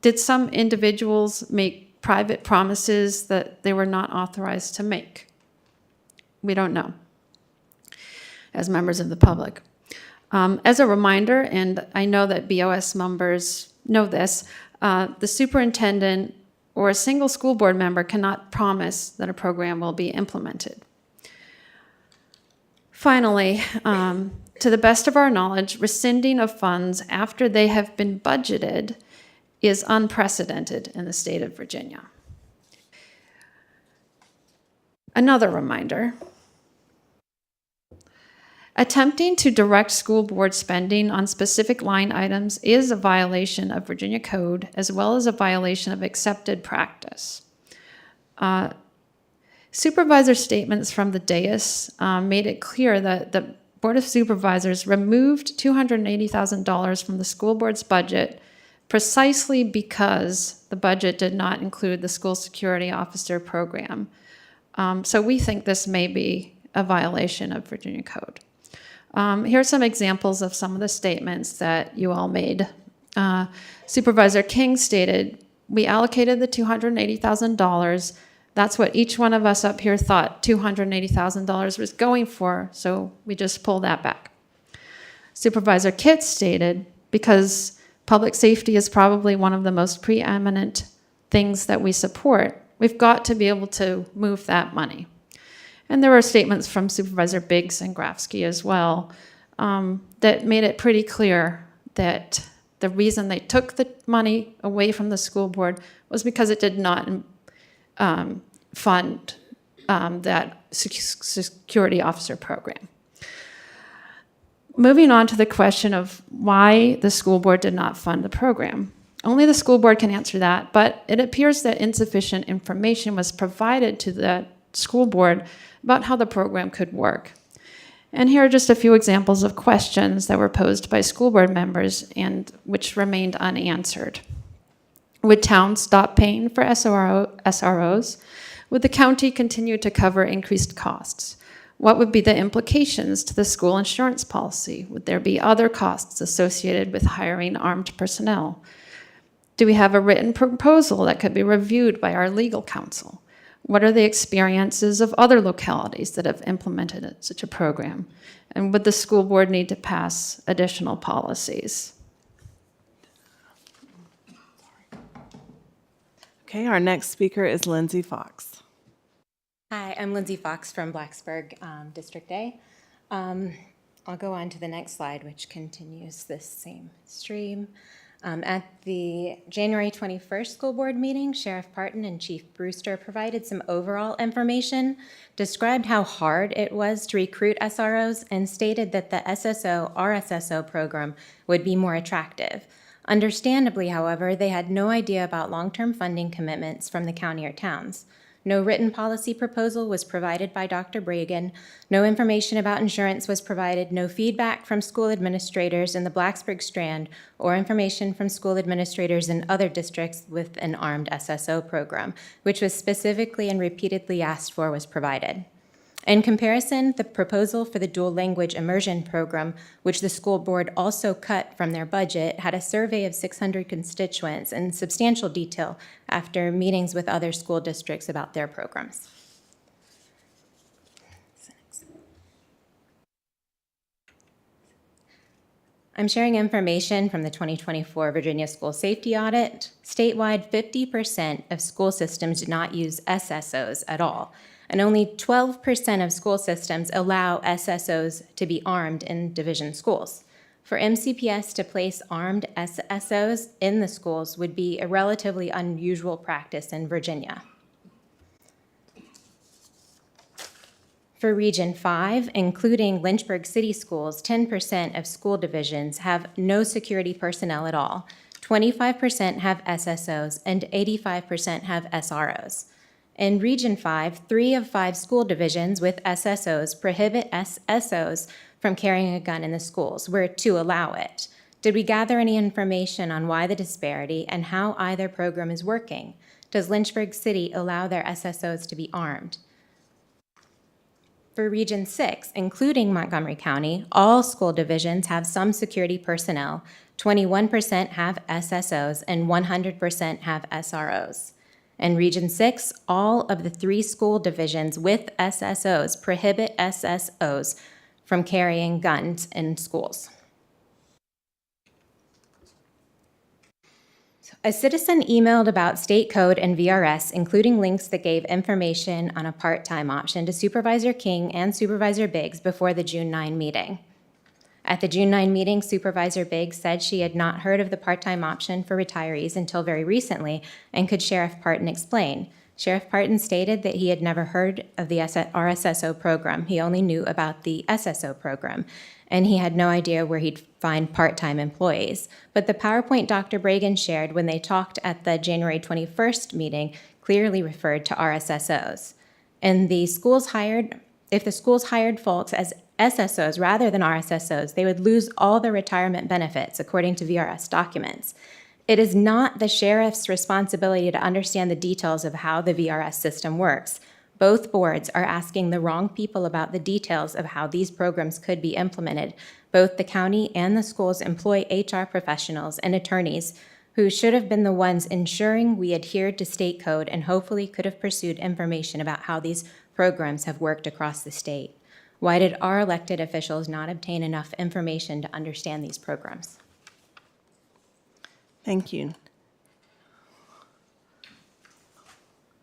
Did some individuals make private promises that they were not authorized to make? We don't know, as members of the public. As a reminder, and I know that BOS members know this, the superintendent or a single school board member cannot promise that a program will be implemented. Finally, to the best of our knowledge, rescinding of funds after they have been budgeted is unprecedented in the state of Virginia. Another reminder, attempting to direct school board spending on specific line items is a violation of Virginia Code, as well as a violation of accepted practice. Supervisor statements from the dais made it clear that the Board of Supervisors removed $280,000 from the school board's budget precisely because the budget did not include the school security officer program. So we think this may be a violation of Virginia Code. Here are some examples of some of the statements that you all made. Supervisor King stated, "We allocated the $280,000. That's what each one of us up here thought $280,000 was going for, so we just pulled that back." Supervisor Kitts stated, "Because public safety is probably one of the most preeminent things that we support, we've got to be able to move that money." And there were statements from Supervisor Biggs and Grafsky as well that made it pretty clear that the reason they took the money away from the school board was because it did not fund that security officer program. Moving on to the question of why the school board did not fund the program. Only the school board can answer that, but it appears that insufficient information was provided to the school board about how the program could work. And here are just a few examples of questions that were posed by school board members and which remained unanswered. Would towns stop paying for SROs? Would the county continue to cover increased costs? What would be the implications to the school insurance policy? Would there be other costs associated with hiring armed personnel? Do we have a written proposal that could be reviewed by our legal counsel? What are the experiences of other localities that have implemented such a program? And would the school board need to pass additional policies? Okay, our next speaker is Lindsay Fox. Hi, I'm Lindsay Fox from Blacksburg, District A. I'll go on to the next slide, which continues this same stream. At the January 21st school board meeting, Sheriff Parton and Chief Brewster provided some overall information, described how hard it was to recruit SROs, and stated that the SSO-RSSO program would be more attractive. Understandably, however, they had no idea about long-term funding commitments from the county or towns. No written policy proposal was provided by Dr. Bragan. No information about insurance was provided. No feedback from school administrators in the Blacksburg Strand or information from school administrators in other districts with an armed SSO program, which was specifically and repeatedly asked for, was provided. In comparison, the proposal for the dual language immersion program, which the school board also cut from their budget, had a survey of 600 constituents in substantial detail after meetings with other school districts about their programs. I'm sharing information from the 2024 Virginia School Safety Audit. Statewide, 50% of school systems do not use SSOs at all, and only 12% of school systems allow SSOs to be armed in division schools. For MCPS to place armed SSOs in the schools would be a relatively unusual practice in Virginia. For Region 5, including Lynchburg City Schools, 10% of school divisions have no security personnel at all, 25% have SSOs, and 85% have SROs. In Region 5, 3 of 5 school divisions with SSOs prohibit SSOs from carrying a gun in the schools, where 2 allow it. Did we gather any information on why the disparity and how either program is working? Does Lynchburg City allow their SSOs to be armed? For Region 6, including Montgomery County, all school divisions have some security personnel. 21% have SSOs and 100% have SROs. In Region 6, all of the 3 school divisions with SSOs prohibit SSOs from carrying guns in schools. A citizen emailed about state code and VRS, including links that gave information on a part-time option to Supervisor King and Supervisor Biggs before the June 9 meeting. At the June 9 meeting, Supervisor Biggs said she had not heard of the part-time option for retirees until very recently, and could Sheriff Parton explain? Sheriff Parton stated that he had never heard of the RSSO program. He only knew about the SSO program, and he had no idea where he'd find part-time employees. But the PowerPoint Dr. Bragan shared when they talked at the January 21st meeting clearly referred to RSSOs. And if the schools hired folks as SSOs rather than RSSOs, they would lose all their retirement benefits, according to VRS documents. It is not the sheriff's responsibility to understand the details of how the VRS system works. Both boards are asking the wrong people about the details of how these programs could be implemented. Both the county and the schools employ HR professionals and attorneys who should have been the ones ensuring we adhered to state code and hopefully could have pursued information about how these programs have worked across the state. Why did our elected officials not obtain enough information to understand these programs? Thank you.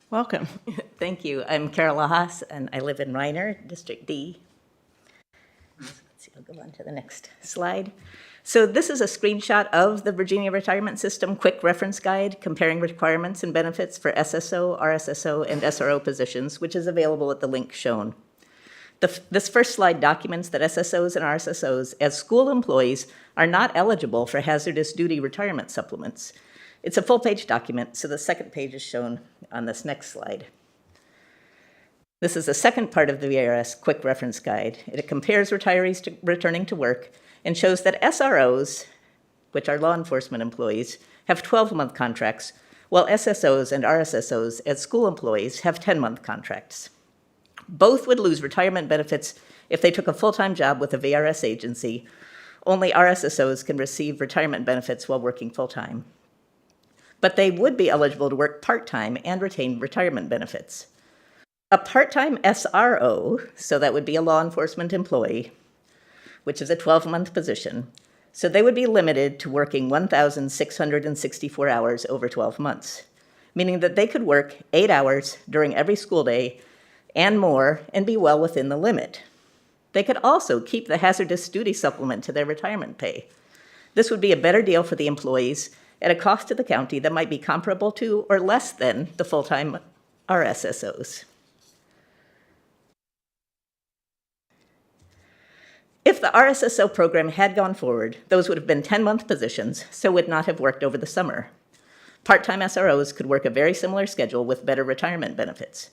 Welcome. Thank you. I'm Carol Lahas, and I live in Reiner, District D. Let's see, I'll go on to the next slide. So this is a screenshot of the Virginia Retirement System Quick Reference Guide comparing requirements and benefits for SSO, RSSO, and SRO positions, which is available at the link shown. This first slide documents that SSOs and RSSOs, as school employees, are not eligible for hazardous duty retirement supplements. It's a full-page document, so the second page is shown on this next slide. This is the second part of the VRS Quick Reference Guide. It compares retirees returning to work and shows that SROs, which are law enforcement employees, have 12-month contracts, while SSOs and RSSOs, as school employees, have 10-month contracts. Both would lose retirement benefits if they took a full-time job with a VRS agency. Only RSSOs can receive retirement benefits while working full-time. But they would be eligible to work part-time and retain retirement benefits. A part-time SRO, so that would be a law enforcement employee, which is a 12-month position, so they would be limited to working 1,664 hours over 12 months, meaning that they could work 8 hours during every school day and more, and be well within the limit. They could also keep the hazardous duty supplement to their retirement pay. This would be a better deal for the employees at a cost to the county that might be comparable to or less than the full-time RSSOs. If the RSSO program had gone forward, those would have been 10-month positions, so would not have worked over the summer. Part-time SROs could work a very similar schedule with better retirement benefits.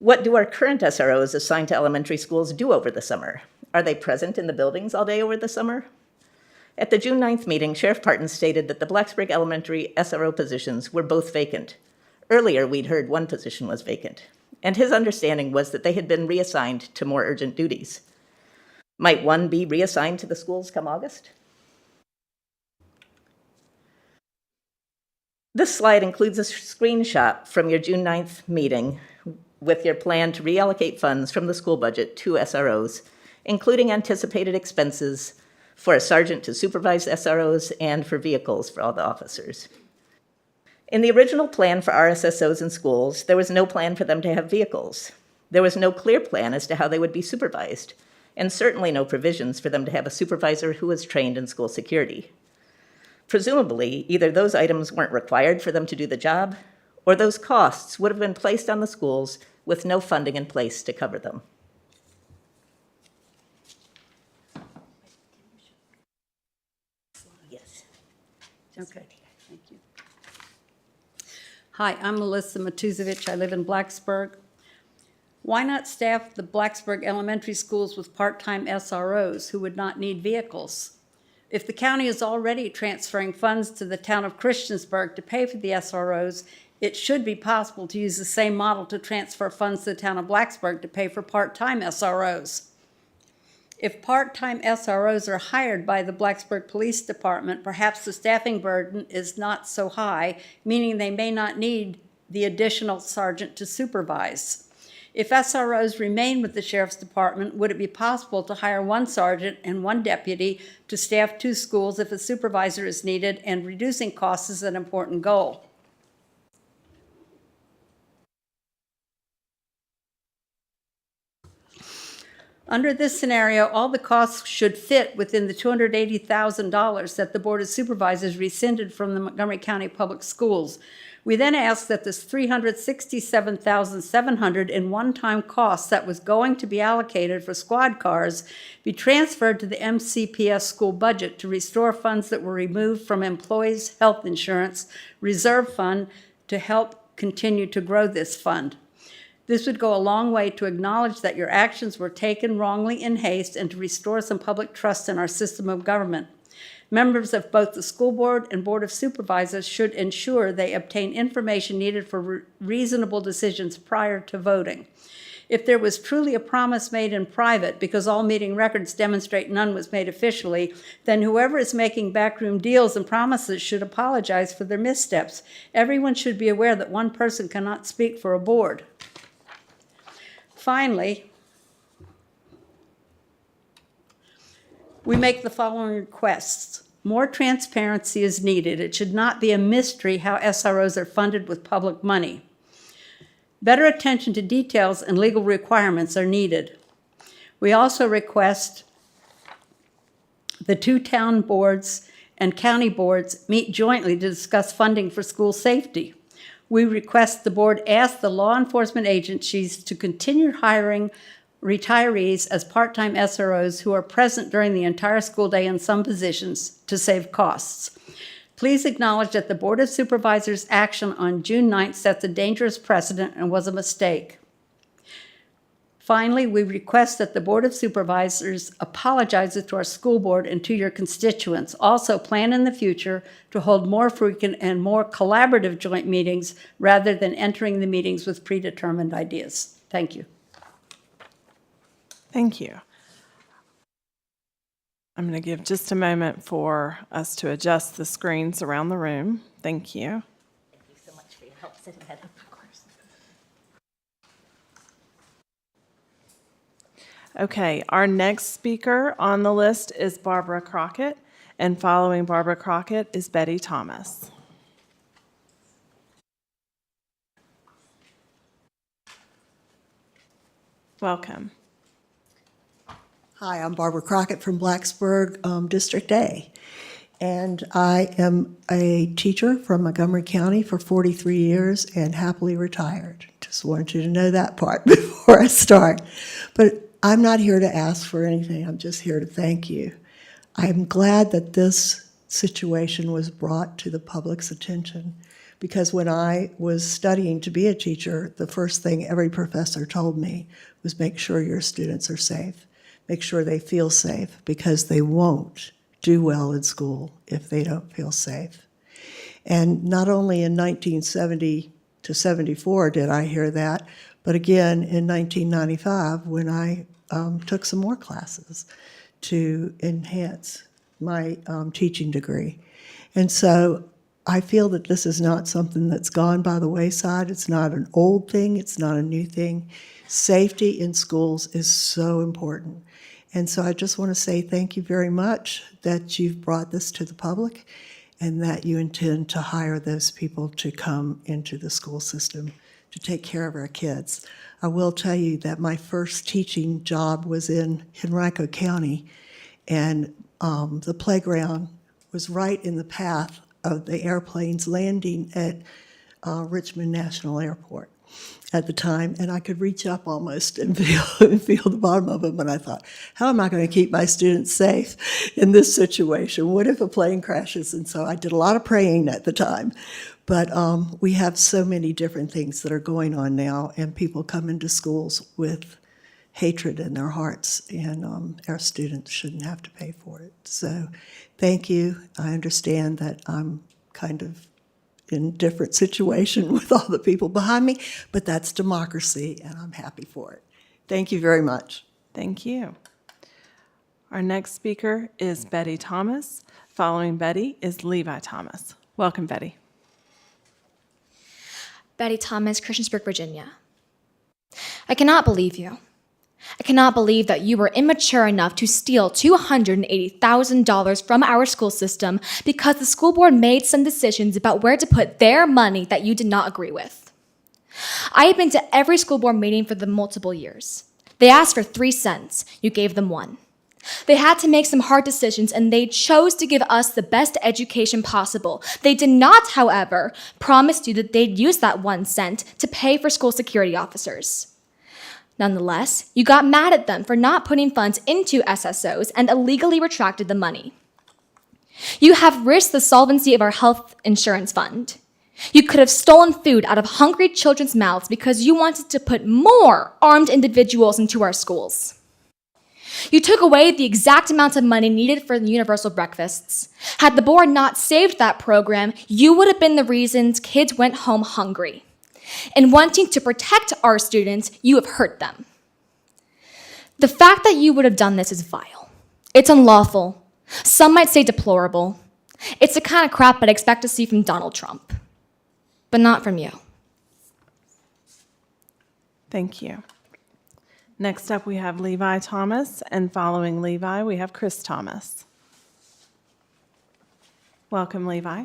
What do our current SROs assigned to elementary schools do over the summer? Are they present in the buildings all day over the summer? At the June 9th meeting, Sheriff Parton stated that the Blacksburg Elementary SRO positions were both vacant. Earlier, we'd heard one position was vacant. and his understanding was that they had been reassigned to more urgent duties. Might one be reassigned to the schools come August? This slide includes a screenshot from your June 9th meeting with your plan to reallocate funds from the school budget to SROs, including anticipated expenses for a sergeant to supervise SROs and for vehicles for all the officers. In the original plan for RSSOs in schools, there was no plan for them to have vehicles. There was no clear plan as to how they would be supervised, and certainly no provisions for them to have a supervisor who was trained in school security. Presumably, either those items weren't required for them to do the job, or those costs would have been placed on the schools with no funding in place to cover them. Yes. Okay, thank you. Hi, I'm Melissa Matuzevich. I live in Blacksburg. Why not staff the Blacksburg elementary schools with part-time SROs who would not need vehicles? If the county is already transferring funds to the town of Christiansburg to pay for the SROs, it should be possible to use the same model to transfer funds to the town of Blacksburg to pay for part-time SROs. If part-time SROs are hired by the Blacksburg Police Department, perhaps the staffing burden is not so high, meaning they may not need the additional sergeant to supervise. If SROs remain with the Sheriff's Department, would it be possible to hire one sergeant and one deputy to staff 2 schools if a supervisor is needed, and reducing costs is an important goal? Under this scenario, all the costs should fit within the $280,000 that the Board of Supervisors rescinded from the Montgomery County Public Schools. We then asked that this $367,700 in one-time costs that was going to be allocated for squad cars be transferred to the MCPS school budget to restore funds that were removed from employees' health insurance reserve fund to help continue to grow this fund. This would go a long way to acknowledge that your actions were taken wrongly in haste and to restore some public trust in our system of government. Members of both the school board and board of supervisors should ensure they obtain information needed for reasonable decisions prior to voting. If there was truly a promise made in private, because all meeting records demonstrate none was made officially, then whoever is making backroom deals and promises should apologize for their missteps. Everyone should be aware that one person cannot speak for a board. Finally, we make the following requests. More transparency is needed. It should not be a mystery how SROs are funded with public money. Better attention to details and legal requirements are needed. We also request the 2 town boards and county boards meet jointly to discuss funding for school safety. We request the board ask the law enforcement agencies to continue hiring retirees as part-time SROs who are present during the entire school day in some positions to save costs. Please acknowledge that the Board of Supervisors' action on June 9th sets a dangerous precedent and was a mistake. Finally, we request that the Board of Supervisors apologizes to our school board and to your constituents. Also, plan in the future to hold more frequent and more collaborative joint meetings rather than entering the meetings with predetermined ideas. Thank you. Thank you. I'm going to give just a moment for us to adjust the screens around the room. Thank you. Thank you so much for your help setting that up, of course. Okay, our next speaker on the list is Barbara Crockett, and following Barbara Crockett is Betty Thomas. Welcome. Hi, I'm Barbara Crockett from Blacksburg, District A. And I am a teacher from Montgomery County for 43 years and happily retired. Just wanted you to know that part before I start. But I'm not here to ask for anything. I'm just here to thank you. I'm glad that this situation was brought to the public's attention, because when I was studying to be a teacher, the first thing every professor told me was make sure your students are safe. Make sure they feel safe, because they won't do well in school if they don't feel safe. And not only in 1970 to 74 did I hear that, but again in 1995 when I took some more classes to enhance my teaching degree. And so I feel that this is not something that's gone by the wayside. It's not an old thing. It's not a new thing. Safety in schools is so important. And so I just want to say thank you very much that you've brought this to the public and that you intend to hire those people to come into the school system to take care of our kids. I will tell you that my first teaching job was in Henrico County, and the playground was right in the path of the airplanes landing at Richmond National Airport at the time, and I could reach up almost and feel the bottom of them, and I thought, how am I going to keep my students safe in this situation? What if a plane crashes? And so I did a lot of praying at the time. But we have so many different things that are going on now, and people come into schools with hatred in their hearts, and our students shouldn't have to pay for it. So thank you. I understand that I'm kind of in a different situation with all the people behind me, but that's democracy, and I'm happy for it. Thank you very much. Thank you. Our next speaker is Betty Thomas. Following Betty is Levi Thomas. Welcome, Betty. Betty Thomas, Christiansburg, Virginia. I cannot believe you. I cannot believe that you were immature enough to steal $280,000 from our school system because the school board made some decisions about where to put their money that you did not agree with. I have been to every school board meeting for the multiple years. They asked for 3 cents. You gave them 1. They had to make some hard decisions, and they chose to give us the best education possible. They did not, however, promise you that they'd use that 1 cent to pay for school security officers. Nonetheless, you got mad at them for not putting funds into SSOs and illegally retracted the money. You have risked the solvency of our health insurance fund. You could have stolen food out of hungry children's mouths because you wanted to put more armed individuals into our schools. You took away the exact amount of money needed for the universal breakfasts. Had the board not saved that program, you would have been the reasons kids went home hungry. In wanting to protect our students, you have hurt them. The fact that you would have done this is vile. It's unlawful. Some might say deplorable. It's the kind of crap I'd expect to see from Donald Trump, but not from you. Thank you. Next up, we have Levi Thomas, and following Levi, we have Chris Thomas. Welcome, Levi.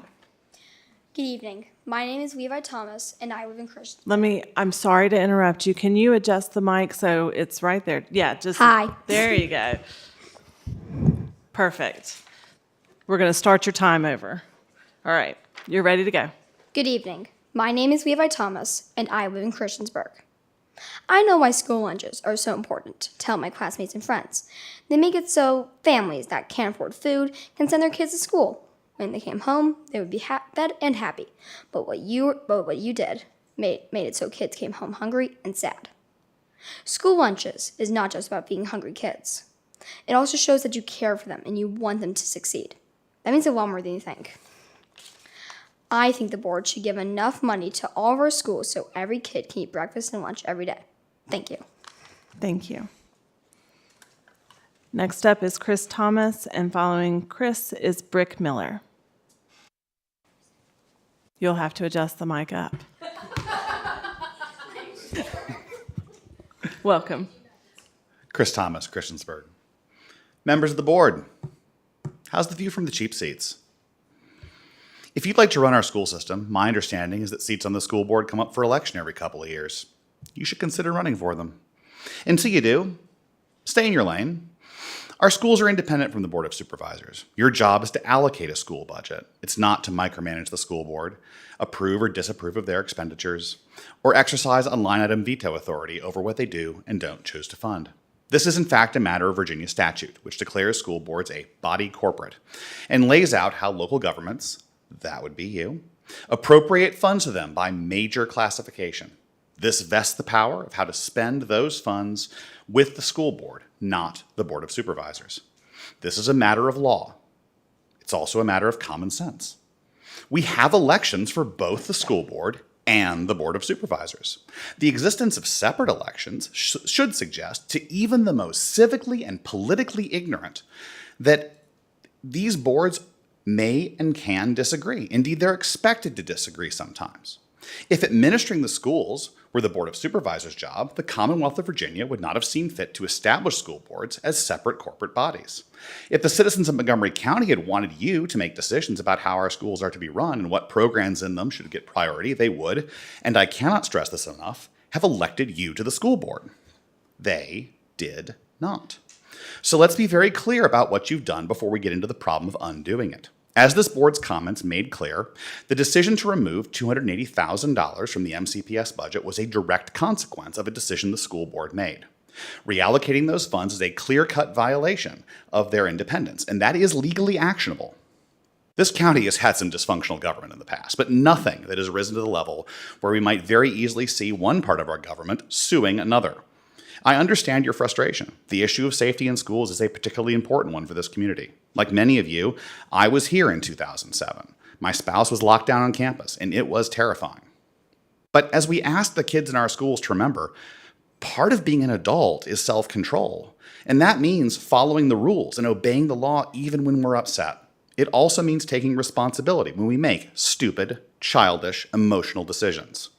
Good evening. My name is Levi Thomas, and I live in Christiansburg. I'm sorry to interrupt you. Can you adjust the mic so it's right there? Yeah, just. Hi. There you go. Perfect. We're going to start your time over. All right, you're ready to go. Good evening. My name is Levi Thomas, and I live in Christiansburg. I know why school lunches are so important to tell my classmates and friends. They make it so families that can't afford food can send their kids to school. When they came home, they would be fed and happy. But what you did made it so kids came home hungry and sad. School lunches is not just about feeding hungry kids. It also shows that you care for them and you want them to succeed. That means a lot more than you think. I think the board should give enough money to all of our schools so every kid can eat breakfast and lunch every day. Thank you. Thank you. Next up is Chris Thomas, and following Chris is Brick Miller. You'll have to adjust the mic up. Welcome. Chris Thomas, Christiansburg. Members of the board, how's the view from the cheap seats? If you'd like to run our school system, my understanding is that seats on the school board come up for election every couple of years. You should consider running for them. Until you do, stay in your lane. Our schools are independent from the Board of Supervisors. Your job is to allocate a school budget. It's not to micromanage the school board, approve or disapprove of their expenditures, or exercise a line-item veto authority over what they do and don't choose to fund. This is in fact a matter of Virginia statute, which declares school boards a body corporate and lays out how local governments, that would be you, appropriate funds to them by major classification. This vests the power of how to spend those funds with the school board, not the Board of Supervisors. This is a matter of law. It's also a matter of common sense. We have elections for both the school board and the Board of Supervisors. The existence of separate elections should suggest to even the most civically and politically ignorant that these boards may and can disagree. Indeed, they're expected to disagree sometimes. If administering the schools were the Board of Supervisors' job, the Commonwealth of Virginia would not have seen fit to establish school boards as separate corporate bodies. If the citizens of Montgomery County had wanted you to make decisions about how our schools are to be run and what programs in them should get priority, they would, and I cannot stress this enough, have elected you to the school board. They did not. So let's be very clear about what you've done before we get into the problem of undoing it. As this board's comments made clear, the decision to remove $280,000 from the MCPS budget was a direct consequence of a decision the school board made. Reallocating those funds is a clear-cut violation of their independence, and that is legally actionable. This county has had some dysfunctional government in the past, but nothing that has risen to the level where we might very easily see one part of our government suing another. I understand your frustration. The issue of safety in schools is a particularly important one for this community. Like many of you, I was here in 2007. My spouse was locked down on campus, and it was terrifying. But as we ask the kids in our schools to remember, part of being an adult is self-control, and that means following the rules and obeying the law even when we're upset. It also means taking responsibility when we make stupid, childish, emotional decisions.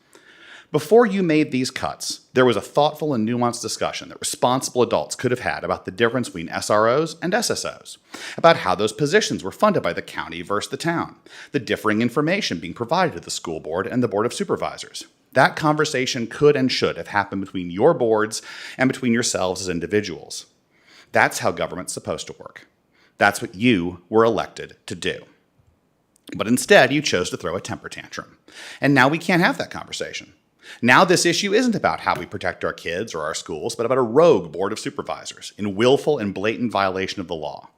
Before you made these cuts, there was a thoughtful and nuanced discussion that responsible adults could have had about the difference between SROs and SSOs, about how those positions were funded by the county versus the town, the differing information being provided to the school board and the Board of Supervisors. That conversation could and should have happened between your boards and between yourselves as individuals. That's how government's supposed to work. That's what you were elected to do. But instead, you chose to throw a temper tantrum. And now we can't have that conversation. Now this issue isn't about how we protect our kids or our schools, but about a rogue Board of Supervisors in willful and blatant violation of the law.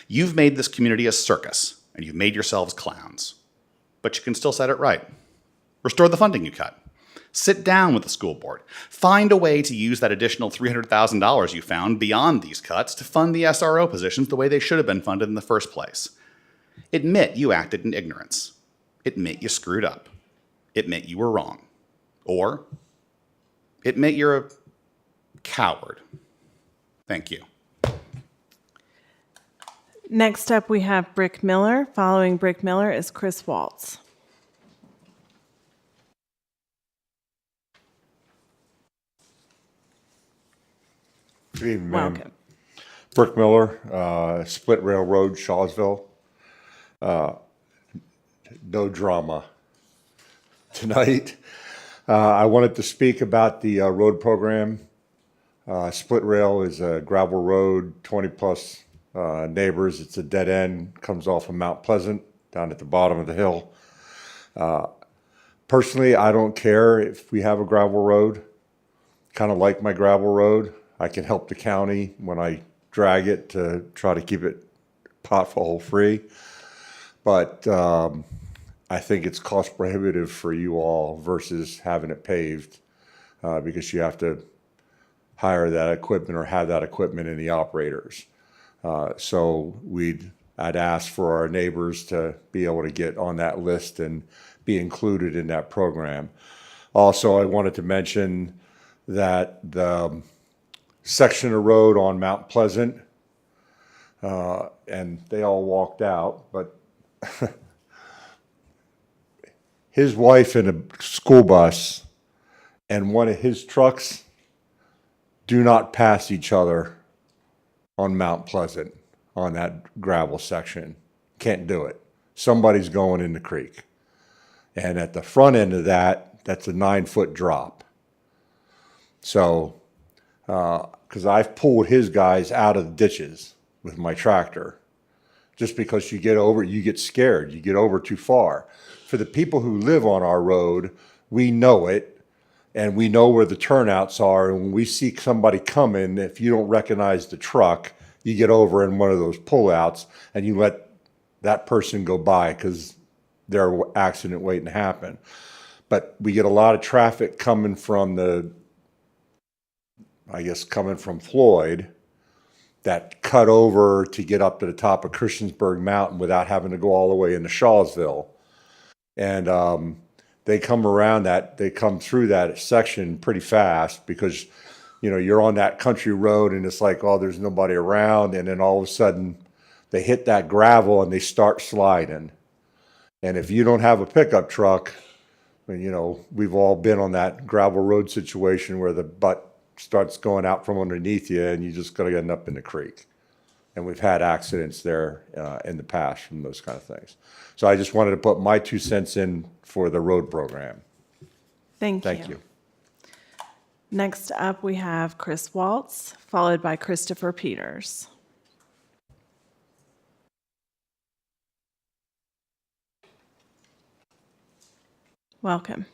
You've made this community a circus, and you've made yourselves clowns. But you can still set it right. Restore the funding you cut. Sit down with the school board. Find a way to use that additional $300,000 you found beyond these cuts to fund the SRO positions the way they should have been funded in the first place. Admit you acted in ignorance. Admit you screwed up. Admit you were wrong. Or admit you're a coward. Thank you. Next up, we have Brick Miller. Following Brick Miller is Chris Waltz. Good evening, ma'am. Welcome. Brick Miller, Split Railroad, Shawsville. No drama tonight. I wanted to speak about the road program. Split Rail is a gravel road, 20-plus neighbors. It's a dead end, comes off of Mount Pleasant, down at the bottom of the hill. Personally, I don't care if we have a gravel road. Kind of like my gravel road. I can help the county when I drag it to try to keep it pothole-free. But I think it's cost prohibitive for you all versus having it paved because you have to hire that equipment or have that equipment in the operators. So I'd ask for our neighbors to be able to get on that list and be included in that program. Also, I wanted to mention that the section of road on Mount Pleasant, and they all walked out, but his wife in a school bus and one of his trucks do not pass each other on Mount Pleasant on that gravel section. Can't do it. Somebody's going in the creek. And at the front end of that, that's a 9-foot drop. So, because I've pulled his guys out of the ditches with my tractor. Just because you get scared, you get over too far. For the people who live on our road, we know it, and we know where the turnouts are, and when we see somebody coming, if you don't recognize the truck, you get over in one of those pullouts, and you let that person go by because their accident waiting to happen. But we get a lot of traffic coming from coming from Floyd, that cut over to get up to the top of Christiansburg Mountain without having to go all the way into Shawsville. And they come through that section pretty fast because, you're on that country road and it's like, oh, there's nobody around. And then all of a sudden they hit that gravel and they start sliding. And if you don't have a pickup truck, we've all been on that gravel road situation where the butt starts going out from underneath you and you just got to end up in the creek. And we've had accidents there in the past from those kind of things. So I just wanted to put my 2 cents in for the road program. Thank you. Next up, we have Chris Waltz, followed by Christopher Peters. Welcome.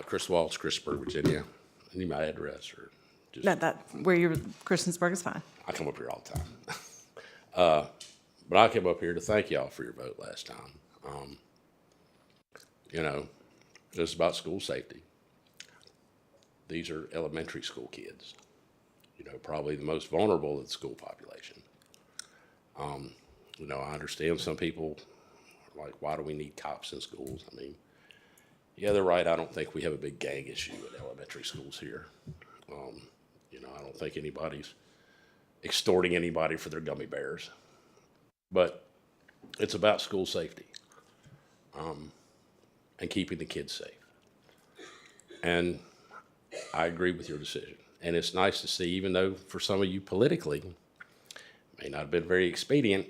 Chris Waltz, Christiansburg, Virginia. I need my address or just. Where you're, Christiansburg is fine. I come up here all the time. But I came up here to thank y'all for your vote last time. It's about school safety. These are elementary school kids, probably the most vulnerable of the school population. I understand some people are like, why do we need cops in schools? I mean, yeah, they're right. I don't think we have a big gang issue at elementary schools here. I don't think anybody's extorting anybody for their gummy bears. But it's about school safety and keeping the kids safe. And I agree with your decision. And it's nice to see, even though for some of you politically, it may not have been very expedient,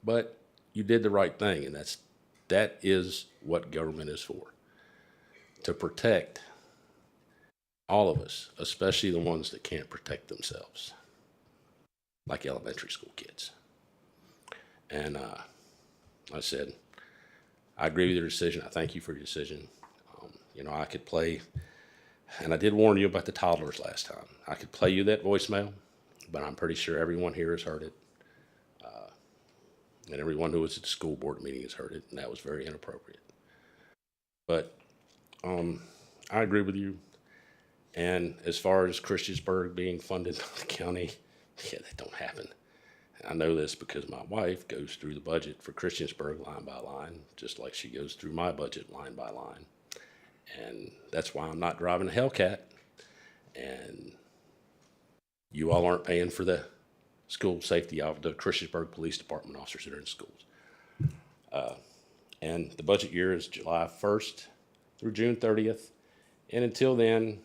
but you did the right thing. And that is what government is for, to protect all of us, especially the ones that can't protect themselves, like elementary school kids. And I said, I agree with your decision. I thank you for your decision. I could play, and I did warn you about the toddlers last time. I could play you that voicemail, but I'm pretty sure everyone here has heard it. And everyone who was at the school board meeting has heard it, and that was very inappropriate. But I agree with you. And as far as Christiansburg being funded by the county, yeah, that don't happen. I know this because my wife goes through the budget for Christiansburg line by line, just like she goes through my budget line by line. And that's why I'm not driving a Hellcat. And you all aren't paying for the school safety of the Christiansburg Police Department officers that are in schools. And the budget year is July 1st through June 30th. And until then,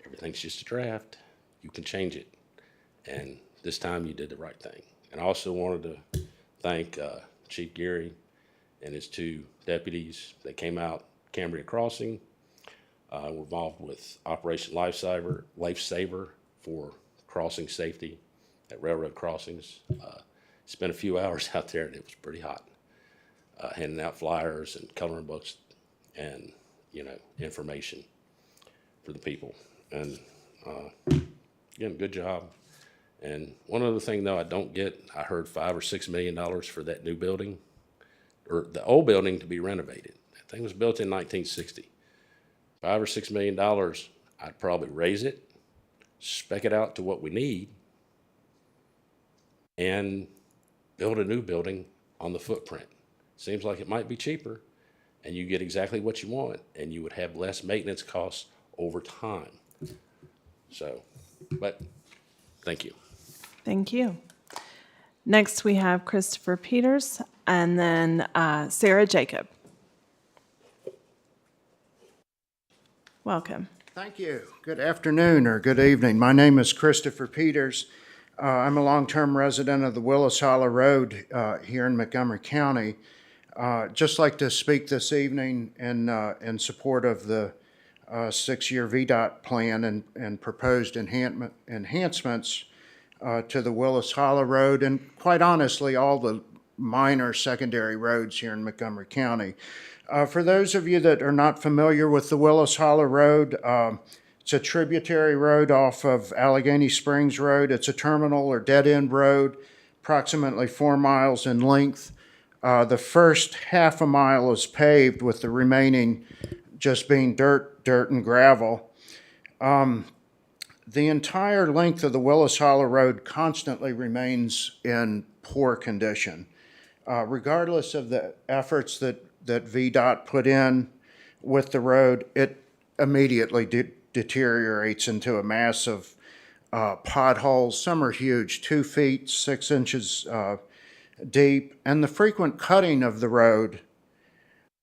everything's just a draft. You can change it. And this time you did the right thing. And I also wanted to thank Chief Geary and his 2 deputies. They came out Cambria Crossing. We're involved with Operation Lifesaver for crossing safety at railroad crossings. Spent a few hours out there and it was pretty hot. Handing out flyers and coloring books and, information for the people. And again, good job. And one other thing, though, I don't get, I heard $5 or $6 million for that new building, or the old building to be renovated. That thing was built in 1960. $5 or $6 million, I'd probably raise it, spec it out to what we need, and build a new building on the footprint. Seems like it might be cheaper, and you get exactly what you want, and you would have less maintenance costs over time. So, but thank you. Thank you. Next, we have Christopher Peters and then Sarah Jacob. Welcome. Thank you. Good afternoon or good evening. My name is Christopher Peters. I'm a long-term resident of the Willis Hollow Road here in Montgomery County. Just like to speak this evening in support of the 6-year VDOT plan and proposed enhancements to the Willis Hollow Road and, quite honestly, all the minor secondary roads here in Montgomery County. For those of you that are not familiar with the Willis Hollow Road, it's a tributary road off of Allegheny Springs Road. It's a terminal or dead-end road, approximately 4 miles in length. The first half a mile is paved, with the remaining just being dirt and gravel. The entire length of the Willis Hollow Road constantly remains in poor condition. Regardless of the efforts that that VDOT put in with the road, it immediately deteriorates into a mass of potholes. Some are huge, 2 feet, 6 inches deep, and the frequent cutting of the road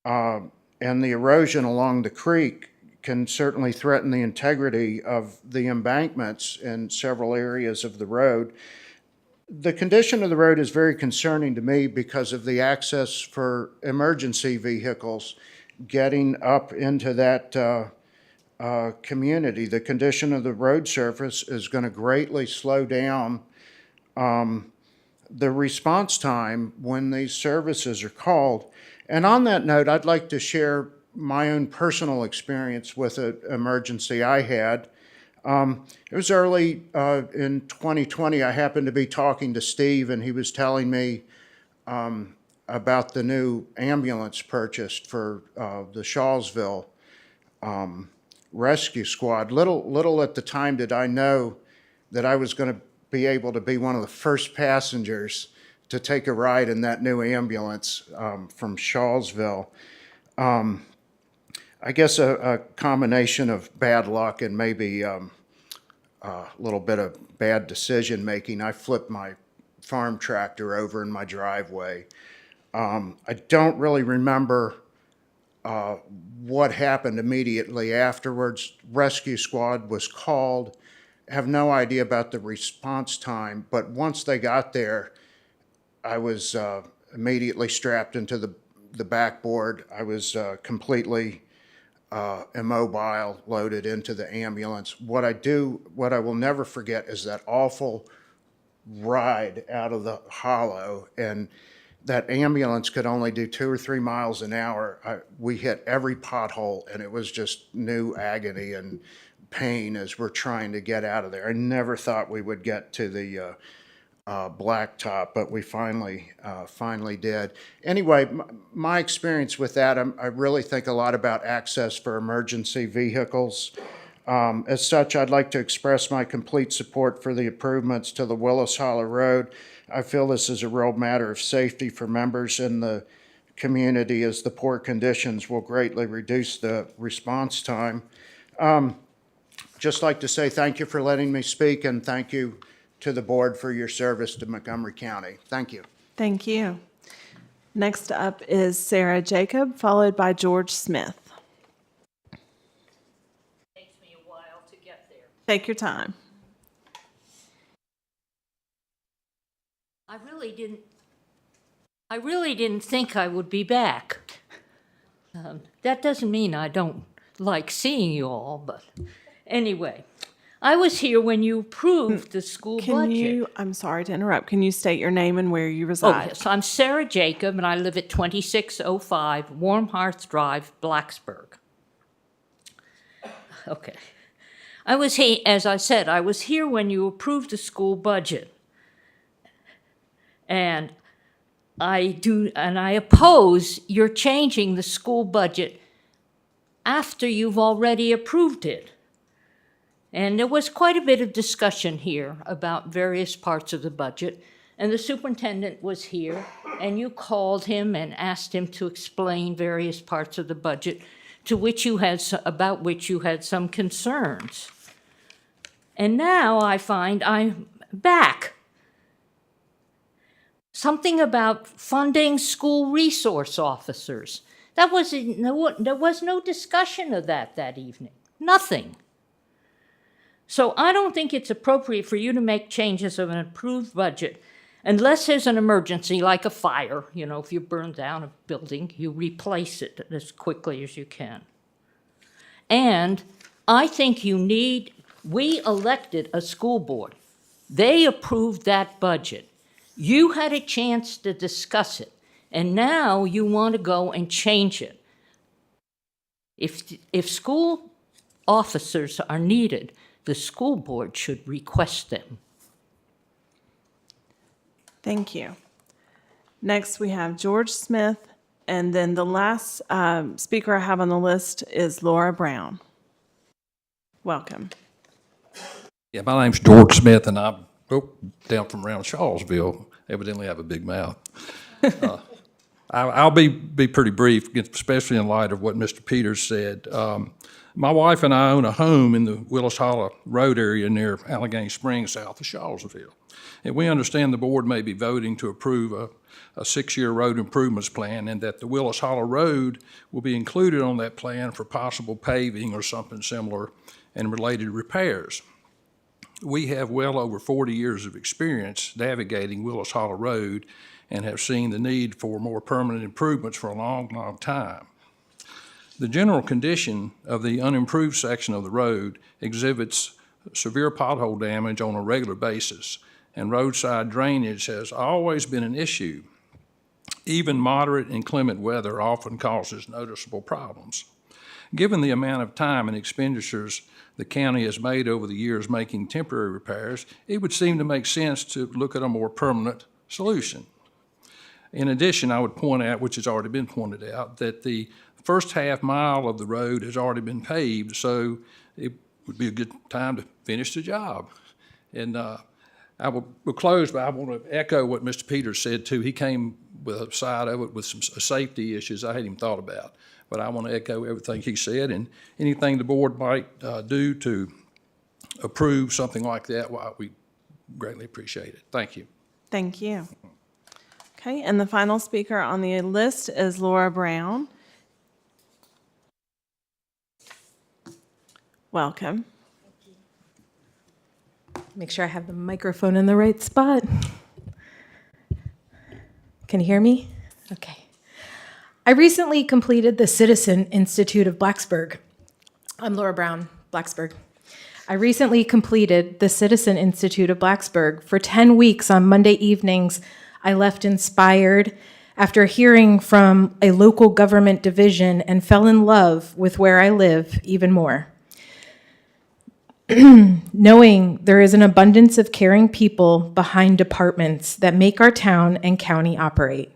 and the erosion along the creek can certainly threaten the integrity of the embankments in several areas of the road. The condition of the road is very concerning to me because of the access for emergency vehicles getting up into that community. The condition of the road surface is going to greatly slow down the response time when these services are called. And on that note, I'd like to share my own personal experience with an emergency I had. It was early in 2020. I happened to be talking to Steve, and he was telling me about the new ambulance purchased for the Shawsville Rescue Squad. Little at the time did I know that I was going to be able to be one of the first passengers to take a ride in that new ambulance from Shawsville. I guess a combination of bad luck and maybe a little bit of bad decision making. I flipped my farm tractor over in my driveway. I don't really remember what happened immediately afterwards. Rescue squad was called. Have no idea about the response time, but once they got there, I was immediately strapped into the backboard. I was completely immobile, loaded into the ambulance. What I will never forget is that awful ride out of the hollow, and that ambulance could only do 2 or 3 miles an hour. We hit every pothole, and it was just new agony and pain as we're trying to get out of there. I never thought we would get to the blacktop, but we finally did. Anyway, my experience with that, I really think a lot about access for emergency vehicles. As such, I'd like to express my complete support for the improvements to the Willis Hollow Road. I feel this is a real matter of safety for members in the community, as the poor conditions will greatly reduce the response time. Just like to say thank you for letting me speak, and thank you to the board for your service to Montgomery County. Thank you. Thank you. Next up is Sarah Jacob, followed by George Smith. Takes me a while to get there. Take your time. I really didn't think I would be back. That doesn't mean I don't like seeing you all, but anyway, I was here when you approved the school budget. I'm sorry to interrupt. Can you state your name and where you Oh, reside? yes, I'm Sarah Jacob, and I live at 2605 Warm Hearts Drive, Blacksburg. Okay. I was here, as I said, I was here when you approved the school budget. And I oppose your changing the school budget after you've already approved it. And there was quite a bit of discussion here about various parts of the budget, and the superintendent was here, and you called him and asked him to explain various parts of the budget about which you had some concerns. And now I find I'm back. Something about funding school resource officers. There was no discussion of that evening. Nothing. So I don't think it's appropriate for you to make changes of an approved budget unless there's an emergency, like a fire. You know, if you burn down a building, you replace it as quickly as you can. And I think we elected a school board. They approved that budget. You had a chance to discuss it, and now you want to go and change it. If school officers are needed, the school board should request them. Thank you. Next, we have George Smith, and then the last speaker I have on the list is Laura Brown. Welcome. Yeah, my name's George Smith, and I'm down from around Shawsville. Evidently have a big mouth. I'll be pretty brief, especially in light of what Mr. Peters said. My wife and I own a home in the Willis Hollow Road area near Allegheny Springs, south of Shawsville. And we understand the board may be voting to approve a 6-year road improvements plan, and that the Willis Hollow Road will be included on that plan for possible paving or something similar and related repairs. We have well over 40 years of experience navigating Willis Hollow Road and have seen the need for more permanent improvements for a long, long time. The general condition of the unimproved section of the road exhibits severe pothole damage on a regular basis, and roadside drainage has always been an issue. Even moderate inclement weather often causes noticeable problems. Given the amount of time and expenditures the county has made over the years making temporary repairs, it would seem to make sense to look at a more permanent solution. In addition, I would point out, which has already been pointed out, that the first half mile of the road has already been paved, so it would be a good time to finish the job. And I will close, but I want to echo what Mr. Peters said too. He came with a side of it with some safety issues I hadn't even thought about. But I want to echo everything he said, and anything the board might do to approve something like that, well, we greatly appreciate it. Thank you. Thank you. Okay, and the final speaker on the list is Laura Brown. Welcome. Make sure I have the microphone in the right spot. Can you hear me? Okay. I recently completed the Citizen Institute of Blacksburg. I'm Laura Brown, Blacksburg. I recently completed the Citizen Institute of Blacksburg. For 10 weeks on Monday evenings, I left inspired after hearing from a local government division and fell in love with where I live even more. Knowing there is an abundance of caring people behind departments that make our town and county operate.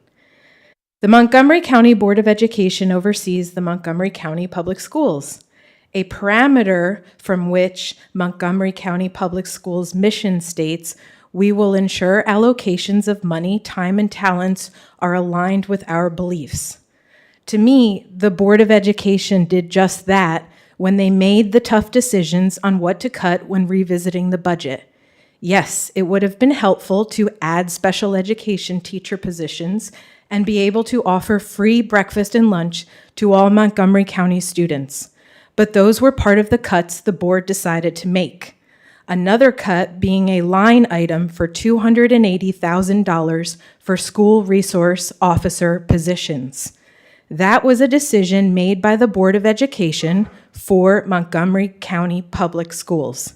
The Montgomery County Board of Education oversees the Montgomery County Public Schools, a parameter from which Montgomery County Public Schools' mission states we will ensure allocations of money, time, and talents are aligned with our beliefs. To me, the Board of Education did just that when they made the tough decisions on what to cut when revisiting the budget. Yes, it would have been helpful to add special education teacher positions and be able to offer free breakfast and lunch to all Montgomery County students. But those were part of the cuts the board decided to make. Another cut being a line item for $280,000 for school resource officer positions. That was a decision made by the Board of Education for Montgomery County Public Schools.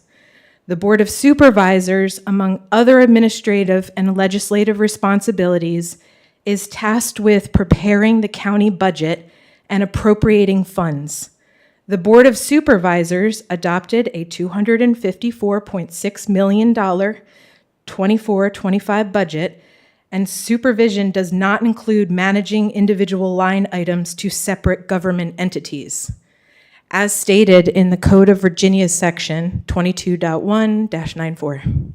The Board of Supervisors, among other administrative and legislative responsibilities, is tasked with preparing the county budget and appropriating funds. The Board of Supervisors adopted a $254.6 million 24-25 budget, and supervision does not include managing individual line items to separate government entities. As stated in the Code of Virginia section 22.1-94.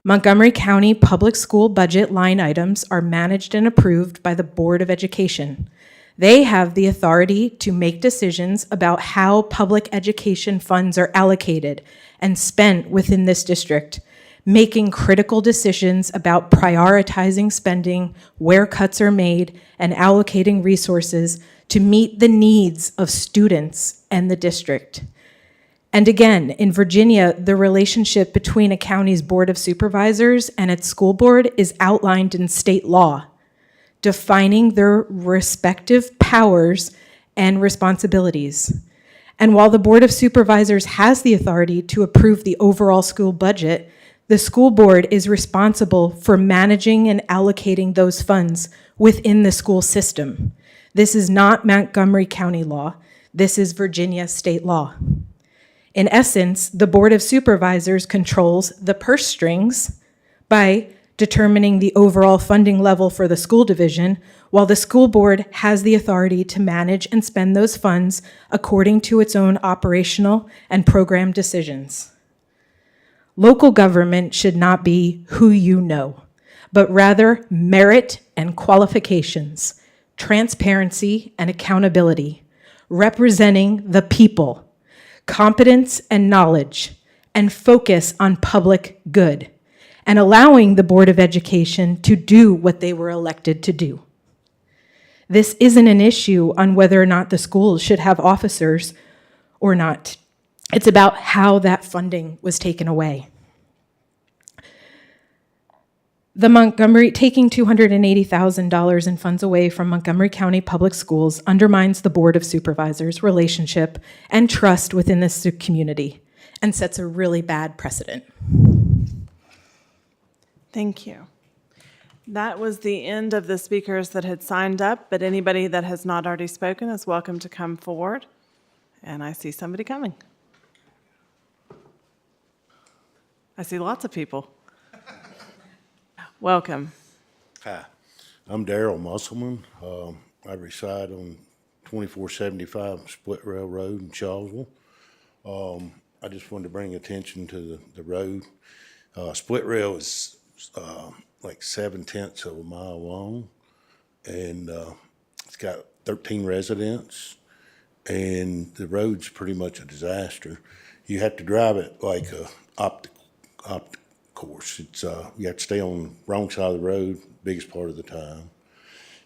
Montgomery County Public School budget line items are managed and approved by the Board of Education. They have the authority to make decisions about how public education funds are allocated and spent within this district, making critical decisions about prioritizing spending, where cuts are made, and allocating resources to meet the needs of students and the district. And again, in Virginia, the relationship between a county's Board of Supervisors and its school board is outlined in state law, defining their respective powers and responsibilities. And while the Board of Supervisors has the authority to approve the overall school budget, the school board is responsible for managing and allocating those funds within the school system. This is not Montgomery County law. This is Virginia state law. In essence, the Board of Supervisors controls the purse strings by determining the overall funding level for the school division, while the school board has the authority to manage and spend those funds according to its own operational and program decisions. Local government should not be who you know, but rather merit and qualifications. transparency, and accountability, representing the people, competence and knowledge, and focus on public good, and allowing the Board of Education to do what they were elected to do. This isn't an issue on whether or not the schools should have officers or not. It's about how that funding was taken away. Taking $280,000 in funds away from Montgomery County Public Schools undermines the Board of Supervisors' relationship and trust within this community and sets a really bad precedent. Thank you. That was the end of the speakers that had signed up, but anybody that has not already spoken is welcome to come forward. And I see somebody coming. I see lots of people. Welcome. Hi, I'm Darrell Musselman. I reside on 2475 Split Rail Road in Charlottesville. I just wanted to bring attention to the road. Split Rail is like 7/10 of a mile long, and it's got 13 residents, and the road's pretty much a disaster. You have to drive it like a optic course. It's you have to stay on the wrong side of the road biggest part of the time,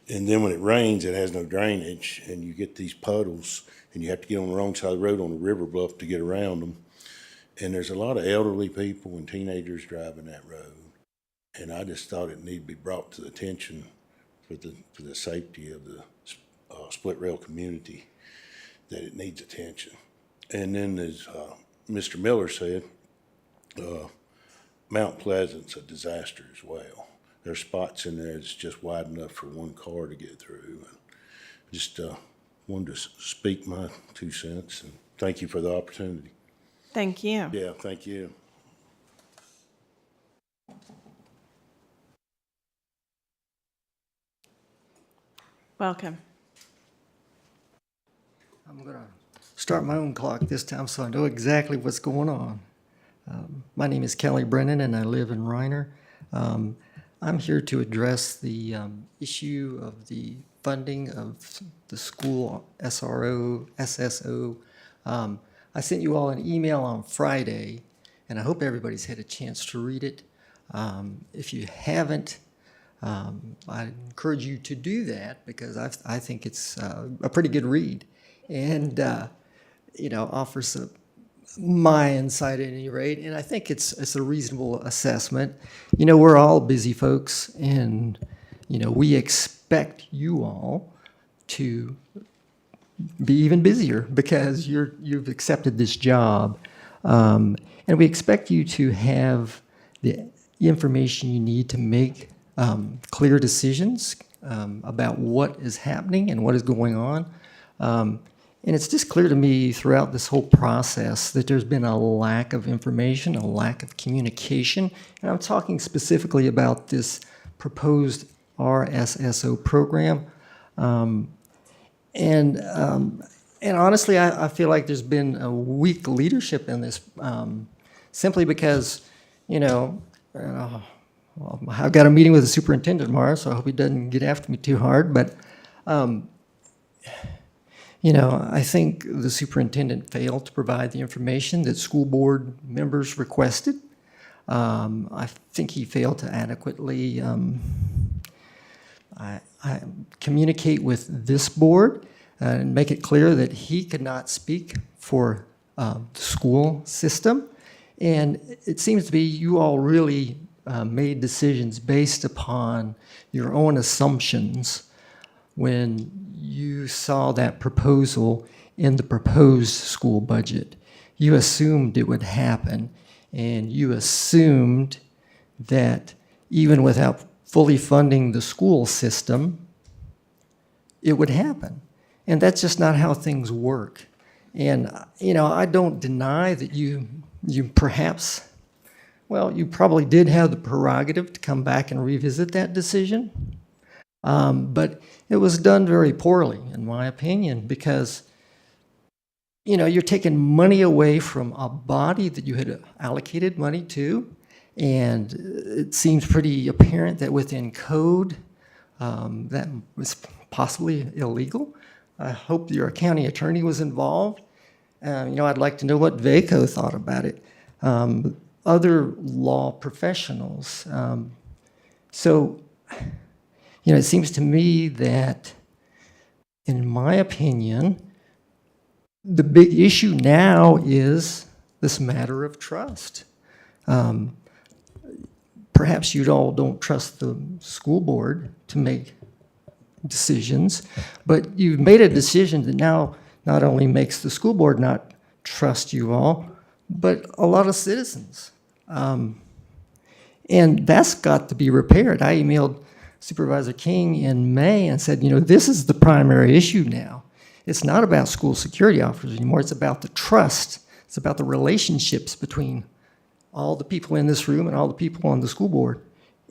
and then when it rains, it has no drainage, and you get these puddles, and you have to get on the wrong side of the road on the river bluff to get around them. And there's a lot of elderly people and teenagers driving that road. And I just thought it needed to be brought to the attention for the safety of the split rail community, that it needs attention. And then as Mr. Miller said, Mount Pleasant's a disaster as well. There's spots in there that's just wide enough for one car to get through. And just wanted to speak my 2 cents, and thank you for the opportunity. Thank you. Yeah, thank you. Welcome. I'm going to start my own clock this time so I know exactly what's going on. My name is Kelly Brennan, and I live in Reiner. I'm here to address the issue of the funding of the school SRO, SSO. I sent you all an email on Friday, and I hope everybody's had a chance to read it. If you haven't, I encourage you to do that, because I think it's a pretty good read, and offers my insight at any rate, and I think it's a reasonable assessment. We're all busy folks, and we expect you all to be even busier because you've accepted this job, and we expect you to have the information you need to make clear decisions about what is happening and what is going on. And it's just clear to me throughout this whole process that there's been a lack of information, a lack of communication. And I'm talking specifically about this proposed RSSO program. And honestly, I feel like there's been a weak leadership in this, simply because, well, I've got a meeting with the superintendent tomorrow, so I hope he doesn't get after me too hard. But, I think the superintendent failed to provide the information that school board members requested. I think he failed to adequately communicate with this board and make it clear that he could not speak for the school system. And it seems to be you all really made decisions based upon your own assumptions when you saw that proposal in the proposed school budget. You assumed it would happen, and you assumed that even without fully funding the school system, it would happen. And that's just not how things work. And, I don't deny that you perhaps, well, you probably did have the prerogative to come back and revisit that decision. But it was done very poorly, in my opinion, because, you're taking money away from a body that you had allocated money to, and it seems pretty apparent that within code, that was possibly illegal. I hope your county attorney was involved. I'd like to know what VACO thought about it. Other law professionals. It seems to me that, in my opinion, the big issue now is this matter of trust. Perhaps you all don't trust the school board to make decisions, but you've made a decision that now not only makes the school board not trust you all, but a lot of citizens. And that's got to be repaired. I emailed Supervisor King in May and said, this is the primary issue now. It's not about school security officers anymore. It's about the trust. It's about the relationships between all the people in this room and all the people on the school board.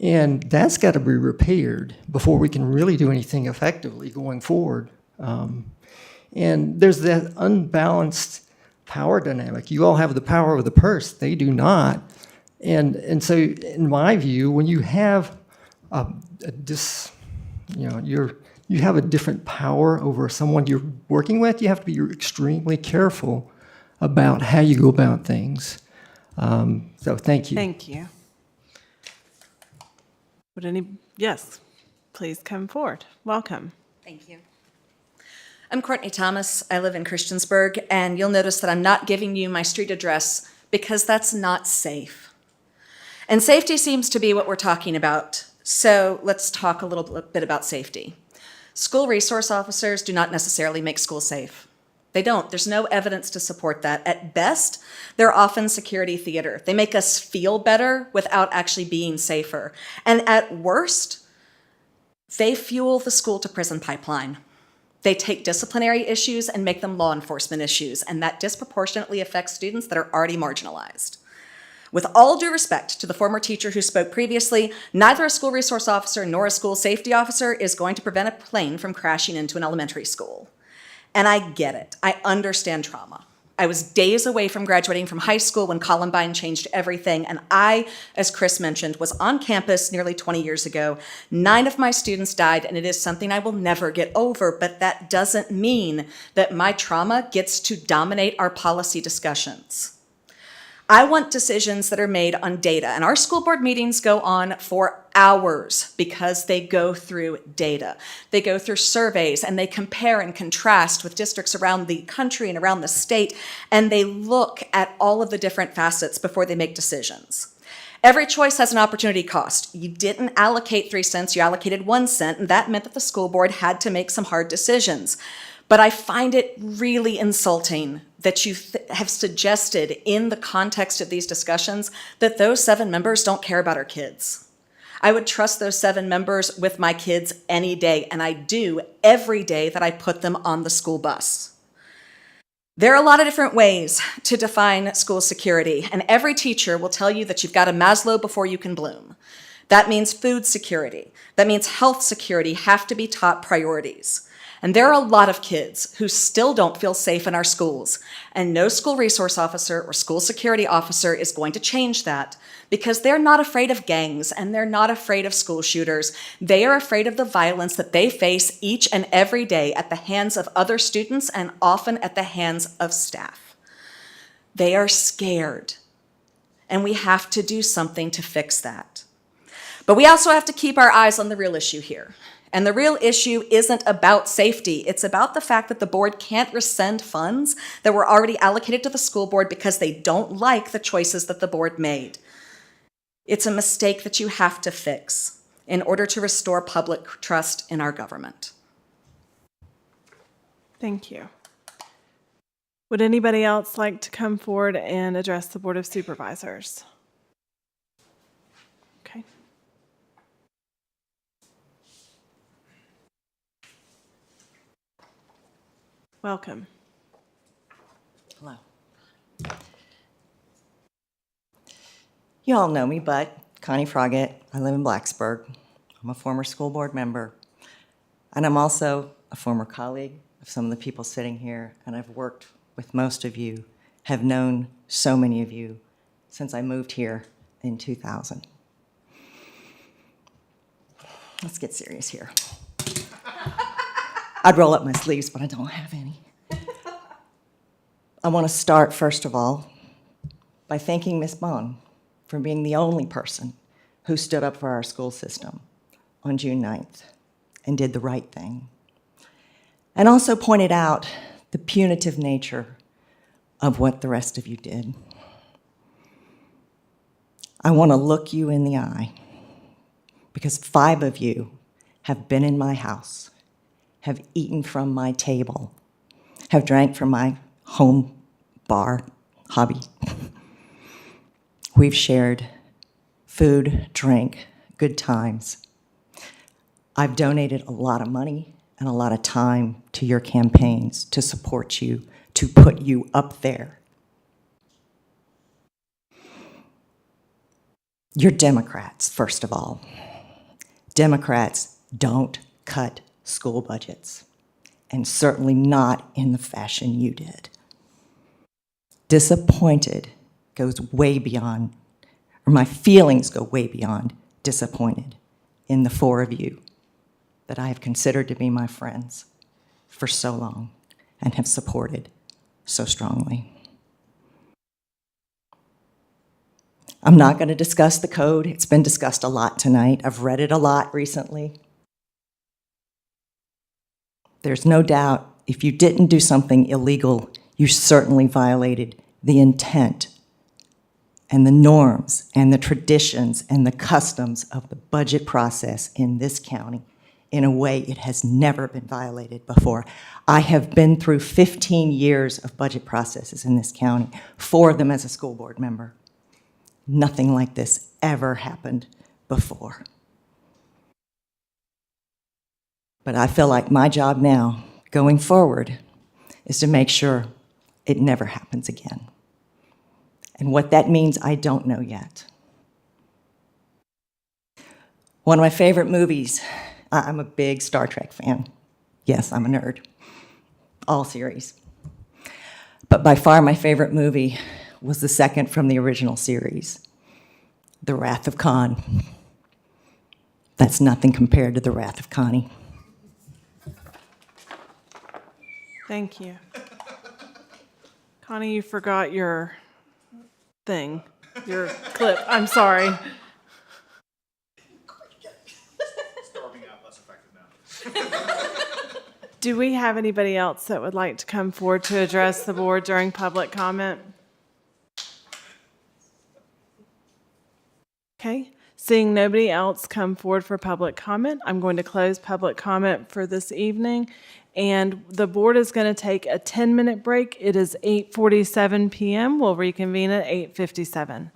And that's got to be repaired before we can really do anything effectively going forward. And there's that unbalanced power dynamic. You all have the power of the purse. They do not. And so, in my view, when you have you have a different power over someone you're working with, you have to be extremely careful about how you go about things. So thank you. Thank you. Yes, please come forward. Welcome. Thank you. I'm Courtney Thomas. I live in Christiansburg, and you'll notice that I'm not giving you my street address because that's not safe. And safety seems to be what we're talking about. So let's talk a little bit about safety. School resource officers do not necessarily make schools safe. They don't. There's no evidence to support that. At best, they're often security theater. They make us feel better without actually being safer. And at worst, they fuel the school to prison pipeline. They take disciplinary issues and make them law enforcement issues, and that disproportionately affects students that are already marginalized. With all due respect to the former teacher who spoke previously, neither a school resource officer nor a school safety officer is going to prevent a plane from crashing into an elementary school. And I get it. I understand trauma. I was days away from graduating from high school when Columbine changed everything, and I, as Chris mentioned, was on campus nearly 20 years ago. 9 of my students died, and it is something I will never get over, but that doesn't mean that my trauma gets to dominate our policy discussions. I want decisions that are made on data, and our school board meetings go on for hours because they go through data. They go through surveys, and they compare and contrast with districts around the country and around the state, and they look at all of the different facets before they make decisions. Every choice has an opportunity cost. You didn't allocate 3 cents, you allocated 1 cent, and that meant that the school board had to make some hard decisions. But I find it really insulting that you have suggested in the context of these discussions that those 7 members don't care about our kids. I would trust those 7 members with my kids any day, and I do every day that I put them on the school bus. There are a lot of different ways to define school security, and every teacher will tell you that you've got a Maslow before you can bloom. That means food security. That means health security have to be top priorities. And there are a lot of kids who still don't feel safe in our schools, and no school resource officer or school security officer is going to change that because they're not afraid of gangs and they're not afraid of school shooters. They are afraid of the violence that they face each and every day at the hands of other students and often at the hands of staff. They are scared, and we have to do something to fix that. But we also have to keep our eyes on the real issue here. And the real issue isn't about safety. It's about the fact that the board can't rescind funds that were already allocated to the school board because they don't like the choices that the board made. It's a mistake that you have to fix in order to restore public trust in our government. Thank you. Would anybody else like to come forward and address the Board of Supervisors? Okay. Welcome. Hello. You all know me, but Connie Froggett. I live in Blacksburg. I'm a former school board member, and I'm also a former colleague of some of the people sitting here, and I've worked with most of you, have known so many of you since I moved here in 2000. Let's get serious here. I'd roll up my sleeves, but I don't have any. I want to start, first of all, by thanking Ms. Bond for being the only person who stood up for our school system on June 9th and did the right thing. And also pointed out the punitive nature of what the rest of you did. I want to look you in the eye because 5 of you have been in my house, have eaten from my table, have drank from my home bar hobby. We've shared food, drink, good times. I've donated a lot of money and a lot of time to your campaigns to support you, to put you up there. You're Democrats, first of all. Democrats don't cut school budgets, and certainly not in the fashion you did. Disappointed goes way beyond, or my feelings go way beyond disappointed in the 4 of you that I have considered to be my friends for so long and have supported so strongly. I'm not going to discuss the code. It's been discussed a lot tonight. I've read it a lot recently. There's no doubt if you didn't do something illegal, you certainly violated the intent and the norms and the traditions and the customs of the budget process in this county in a way it has never been violated before. I have been through 15 years of budget processes in this county, 4 of them as a school board member. Nothing like this ever happened before. But I feel like my job now, going forward, is to make sure it never happens again. And what that means, I don't know yet. One of my favorite movies, I'm a big Star Trek fan. Yes, I'm a nerd. All series. But by far my favorite movie was the second from the original series, The Wrath of Khan. That's nothing compared to The Wrath of Connie. Thank you. Connie, you forgot your thing, your clip. I'm sorry. Do we have anybody else that would like to come forward to address the board during public comment? Okay, seeing nobody else come forward for public comment, I'm going to close public comment for this evening. And the board is going to take a 10-minute break. It is 8:47 p.m. We'll reconvene at 8:57.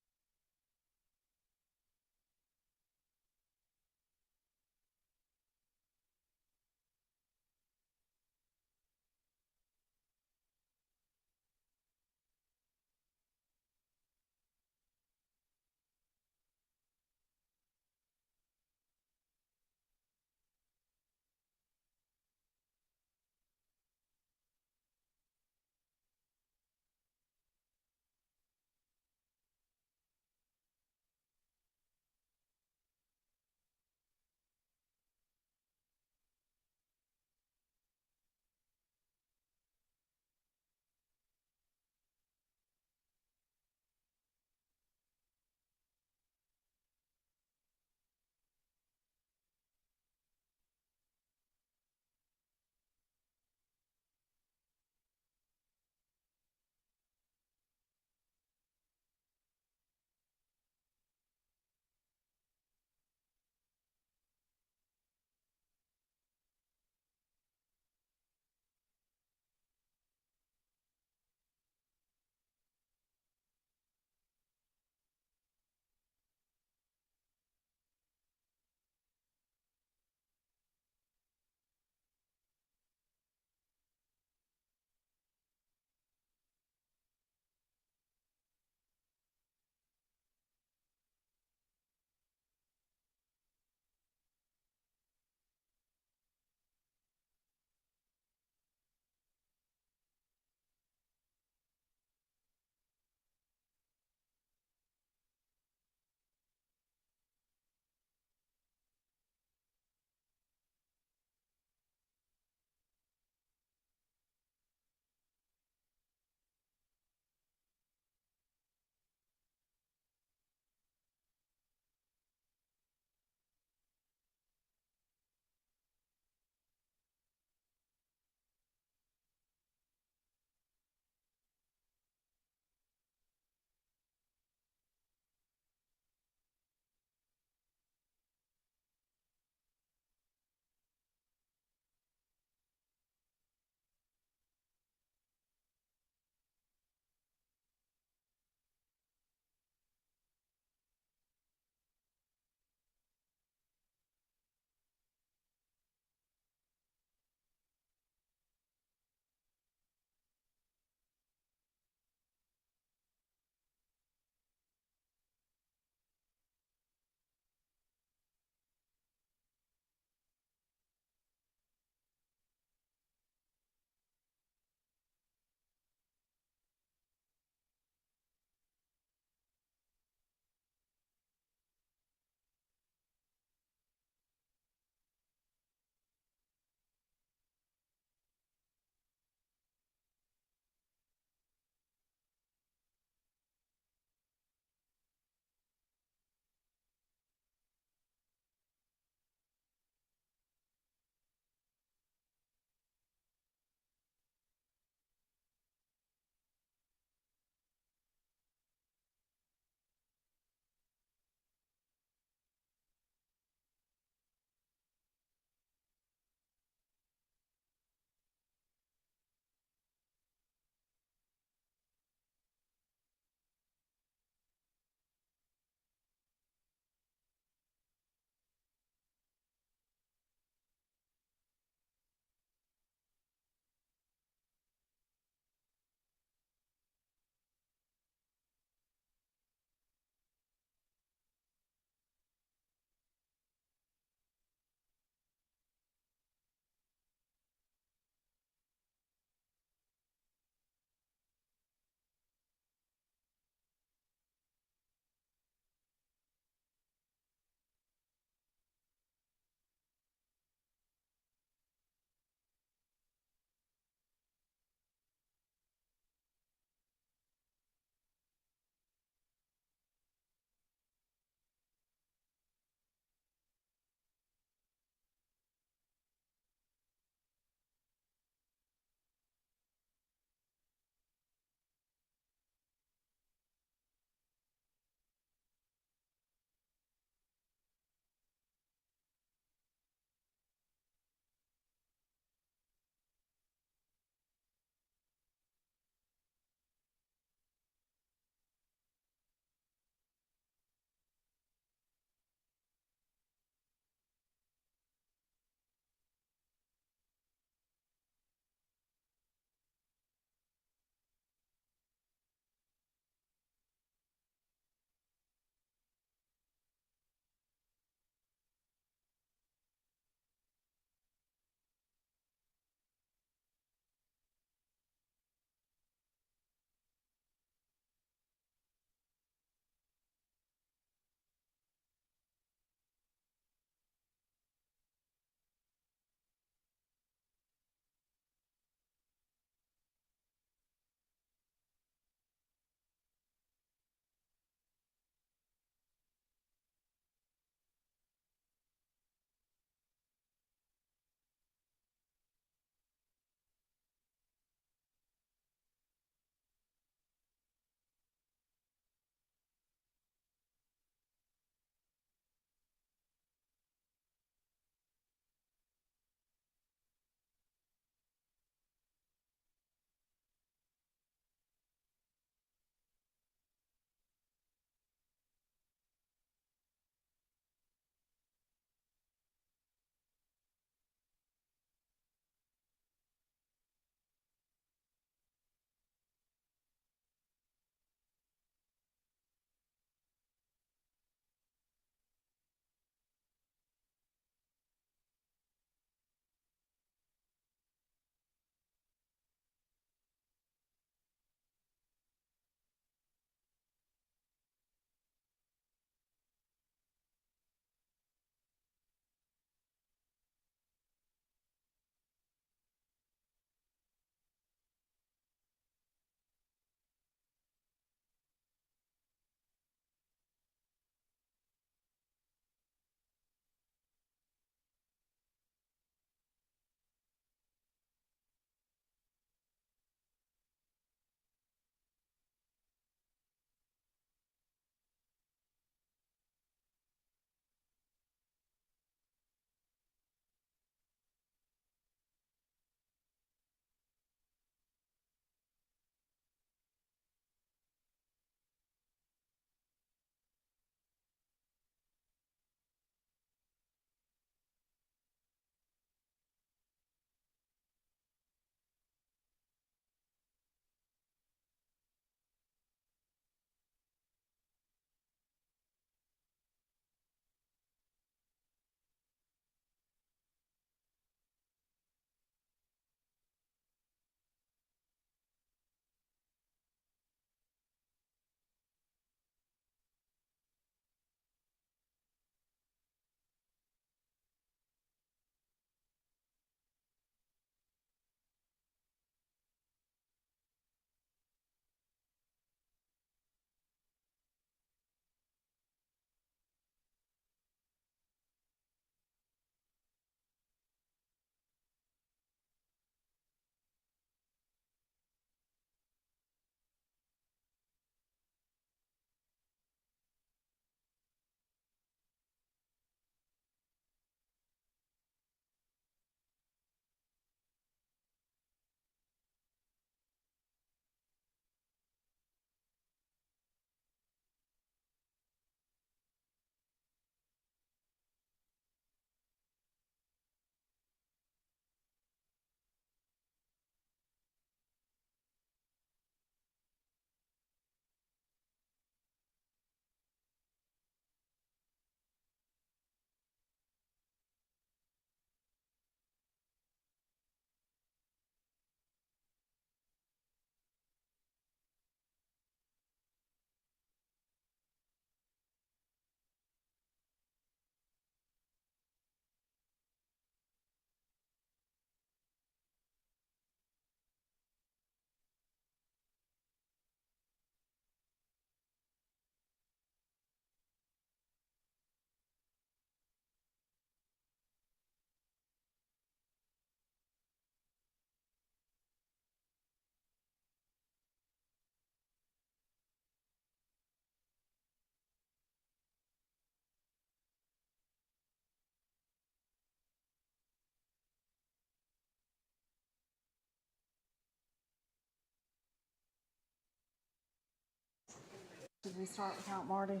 Should we start without Marty?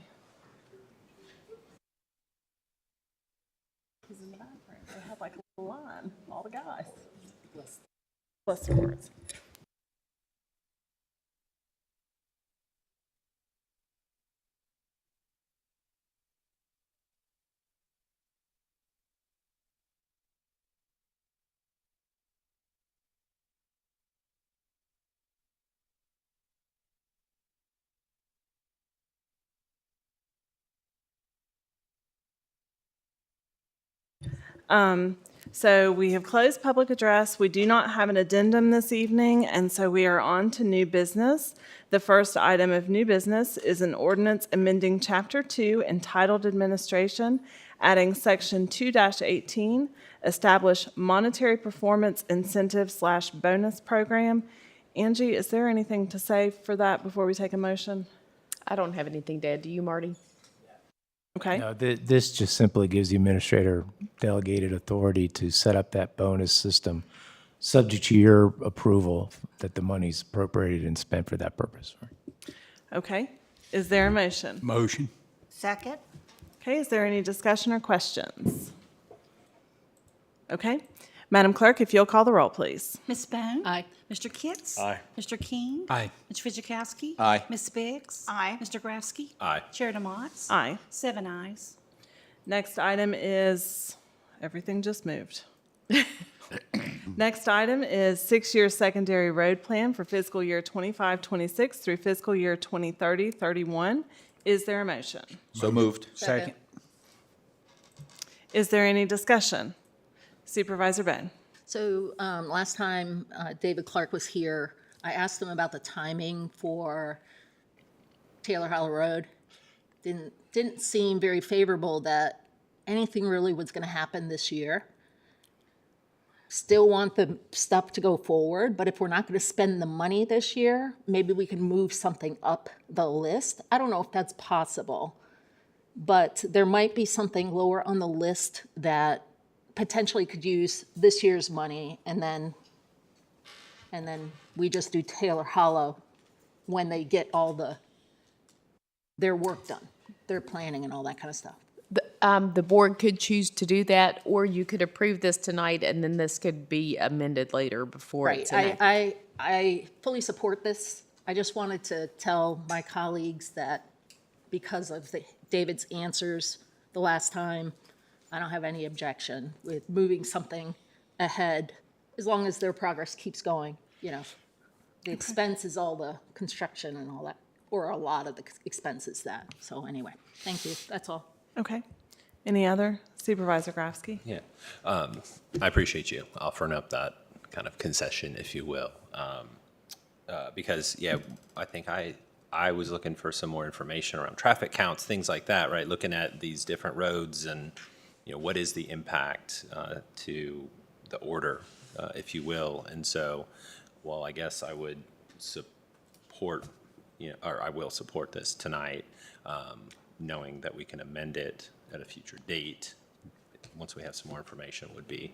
He's in the background. They had like a little line, all the guys. Bless their hearts. So we have closed public address. We do not have an addendum this evening, and so we are on to new business. The first item of new business is an ordinance amending Chapter 2 entitled Administration, adding Section 2-18, establish monetary performance incentive/bonus program. Angie, is there anything to say for that before we take a motion? I don't have anything to add. Do you, Marty? Okay. No, this just simply gives the administrator delegated authority to set up that bonus system, subject to your approval that the money's appropriated and spent for that purpose. Okay. Is there a motion? Motion. Second. Okay, is there any discussion or questions? Okay. Madam Clerk, if you'll call the roll, please. Ms. Bone? Aye. Mr. Kitts? Aye. Mr. King? Aye. Mr. Fitchukowski? Aye. Ms. Biggs? Aye. Mr. Grafsky? Aye. Chair DeMotts? Aye. 7 ayes. Next item is, everything just moved. Next item is 6-year secondary road plan for fiscal year 25-26 through fiscal year 2030-31. Is there a motion? So moved. Second. Is there any discussion? Supervisor Ben. So last time David Clark was here, I asked him about the timing for Taylor Hollow Road. Didn't seem very favorable that anything really was going to happen this year. Still want the stuff to go forward, but if we're not going to spend the money this year, maybe we can move something up the list. I don't know if that's possible, but there might be something lower on the list that potentially could use this year's money, and then we just do Taylor Hollow when they get all their work done, their planning and all that kind of stuff. The board could choose to do that, or you could approve this tonight, and then this could be amended later before Right. it's enacted. I fully support this. I just wanted to tell my colleagues that because of David's answers the last time, I don't have any objection with moving something ahead, as long as their progress keeps going, you know. The expense is all the construction and all that, or a lot of the expense is that. So anyway, thank you, that's all. Okay. Any other? Supervisor Grafsky? Yeah, I appreciate you offering up that kind of concession, if you will, because, yeah, I think I was looking for some more information around traffic counts, things like that, right? Looking at these different roads and, you know, what is the impact to the order, if you will. And so, well, I guess I would support, you know, or I will support this tonight, knowing that we can amend it at a future date, once we have some more information, would be.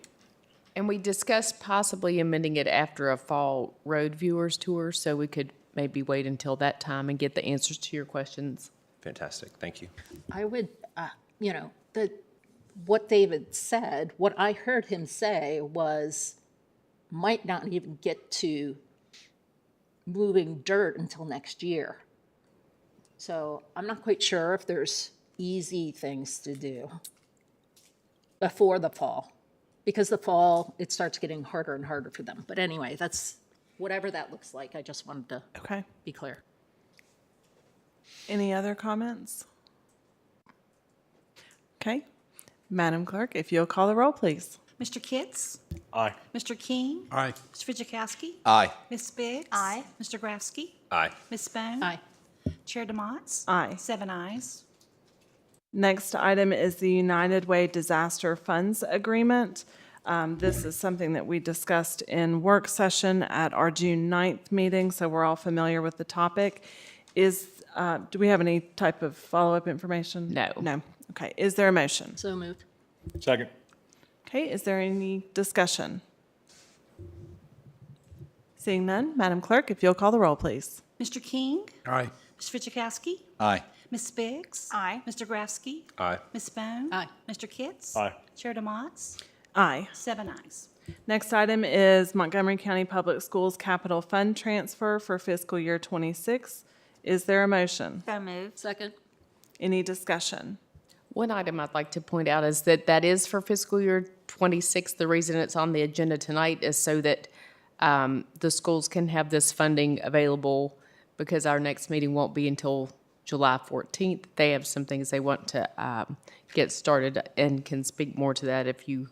And we discussed possibly amending it after a fall road viewers tour, so we could maybe wait until that time and get the answers to your questions. Fantastic, thank you. I would, you know, what David said, what I heard him say was, might not even get to moving dirt until next year. So I'm not quite sure if there's easy things to do before the fall, because the fall, it starts getting harder and harder for them. But anyway, that's whatever that looks like. I just wanted to be clear. Any other comments? Okay. Madam Clerk, if you'll call the roll, please. Mr. Kitts? Aye. Mr. King? Aye. Mr. Fitchukowski? Aye. Ms. Biggs? Aye. Mr. Grafsky? Aye. Ms. Bone? Aye. Chair DeMotts? Aye. 7 ayes. Next item is the United Way Disaster Funds Agreement. This is something that we discussed in work session at our June 9th meeting, so we're all familiar with the topic. Do we have any type of follow-up information? No. No. Okay. Is there a motion? So moved. Second. Okay. Is there any discussion? Seeing none, Madam Clerk, if you'll call the roll, please. Mr. King? Aye. Mr. Fidzikowski? Aye. Ms. Biggs? Aye. Mr. Grafsky? Aye. Ms. Bone? Aye. Mr. Kitts? Aye. Chair DeMotts? Aye. 7 ayes. Next item is Montgomery County Public Schools Capital Fund Transfer for fiscal year '26. Is there a motion? So moved. Second. Any discussion? One item I'd like to point out is that is for fiscal year '26. The reason it's on the agenda tonight is so that the schools can have this funding available, because our next meeting won't be until July 14th. They have some things they want to get started, and can speak more to that if you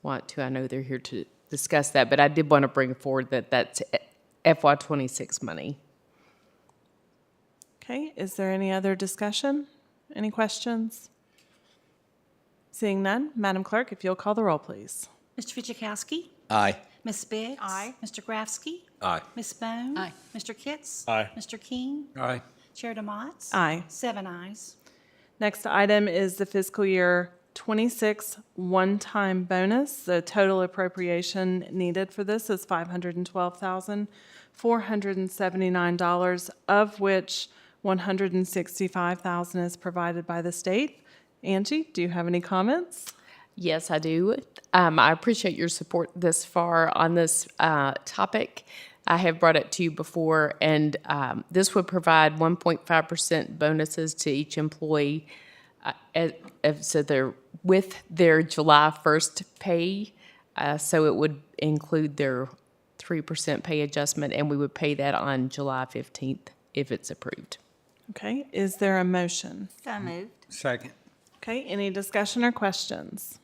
want to. I know they're here to discuss that, but I did want to bring forward that that's FY '26 money. Okay, is there any other discussion? Any questions? Seeing none, Madam Clerk, if you'll call the roll, please. Mr. Fidzikowski? Aye. Ms. Biggs? Aye. Mr. Grafsky? Aye. Ms. Bone? Aye. Mr. Kitts? Aye. Mr. King? Aye. Chair DeMotts? Aye. 7 ayes. Next item is the fiscal year '26 one-time bonus. The total appropriation needed for this is $512,479, of which $165,000 is provided by the state. Angie, do you have any comments? Yes, I do. I appreciate your support this far on this topic. I have brought it to you before, and this would provide 1.5% bonuses to each employee, so they're with their July 1st pay. So it would include their 3% pay adjustment, and we would pay that on July 15th if it's approved. Okay, is there a motion? So moved. Second. Okay, any discussion or questions?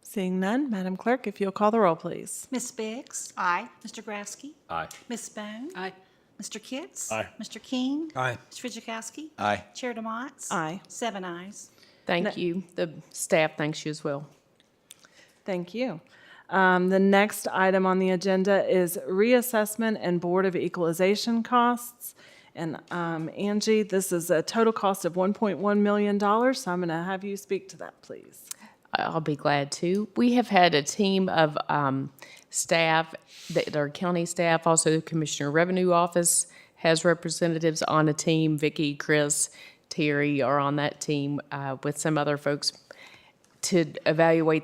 Seeing none, Madam Clerk, if you'll call the roll, please. Ms. Biggs? Aye. Mr. Grafsky? Aye. Ms. Bone? Aye. Mr. Kitts? Aye. Mr. King? Aye. Mr. Fidzikowski? Aye. Chair DeMotts? Aye. 7 ayes. Thank you. The staff thanks you as well. Thank you. The next item on the agenda is reassessment and Board of Equalization costs. And Angie, this is a total cost of $1.1 million, so I'm going to have you speak to that, please. I'll be glad to. We have had a team of staff, that are county staff, also the Commissioner Revenue Office has representatives on a team. Vicki, Chris, Terry are on that team with some other folks to evaluate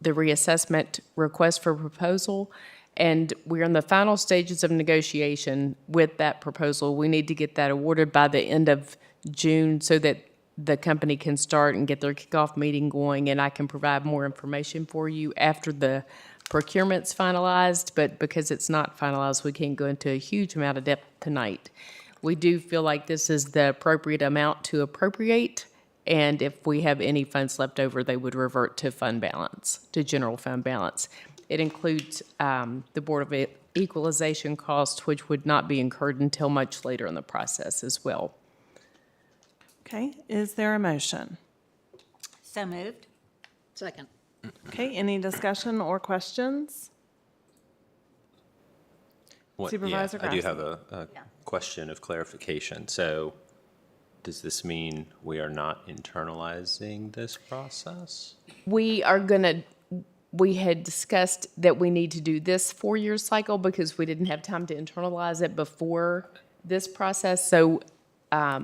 the reassessment request for proposal. And we're in the final stages of negotiation with that proposal. We need to get that awarded by the end of June so that the company can start and get their kickoff meeting going, and I can provide more information for you after the procurement's finalized, but because it's not finalized, we can't go into a huge amount of depth tonight. We do feel like this is the appropriate amount to appropriate, and if we have any funds left over, they would revert to fund balance, to general fund balance. It includes the Board of Equalization costs, which would not be incurred until much later in the process as well. Okay, is there a motion? So moved. Second. Okay, any discussion or questions? Supervisor I do Grassley. have a question of clarification. So does this mean we are not internalizing this process? We had discussed that we need to do this 4-year cycle because we didn't have time to internalize it before this process. So I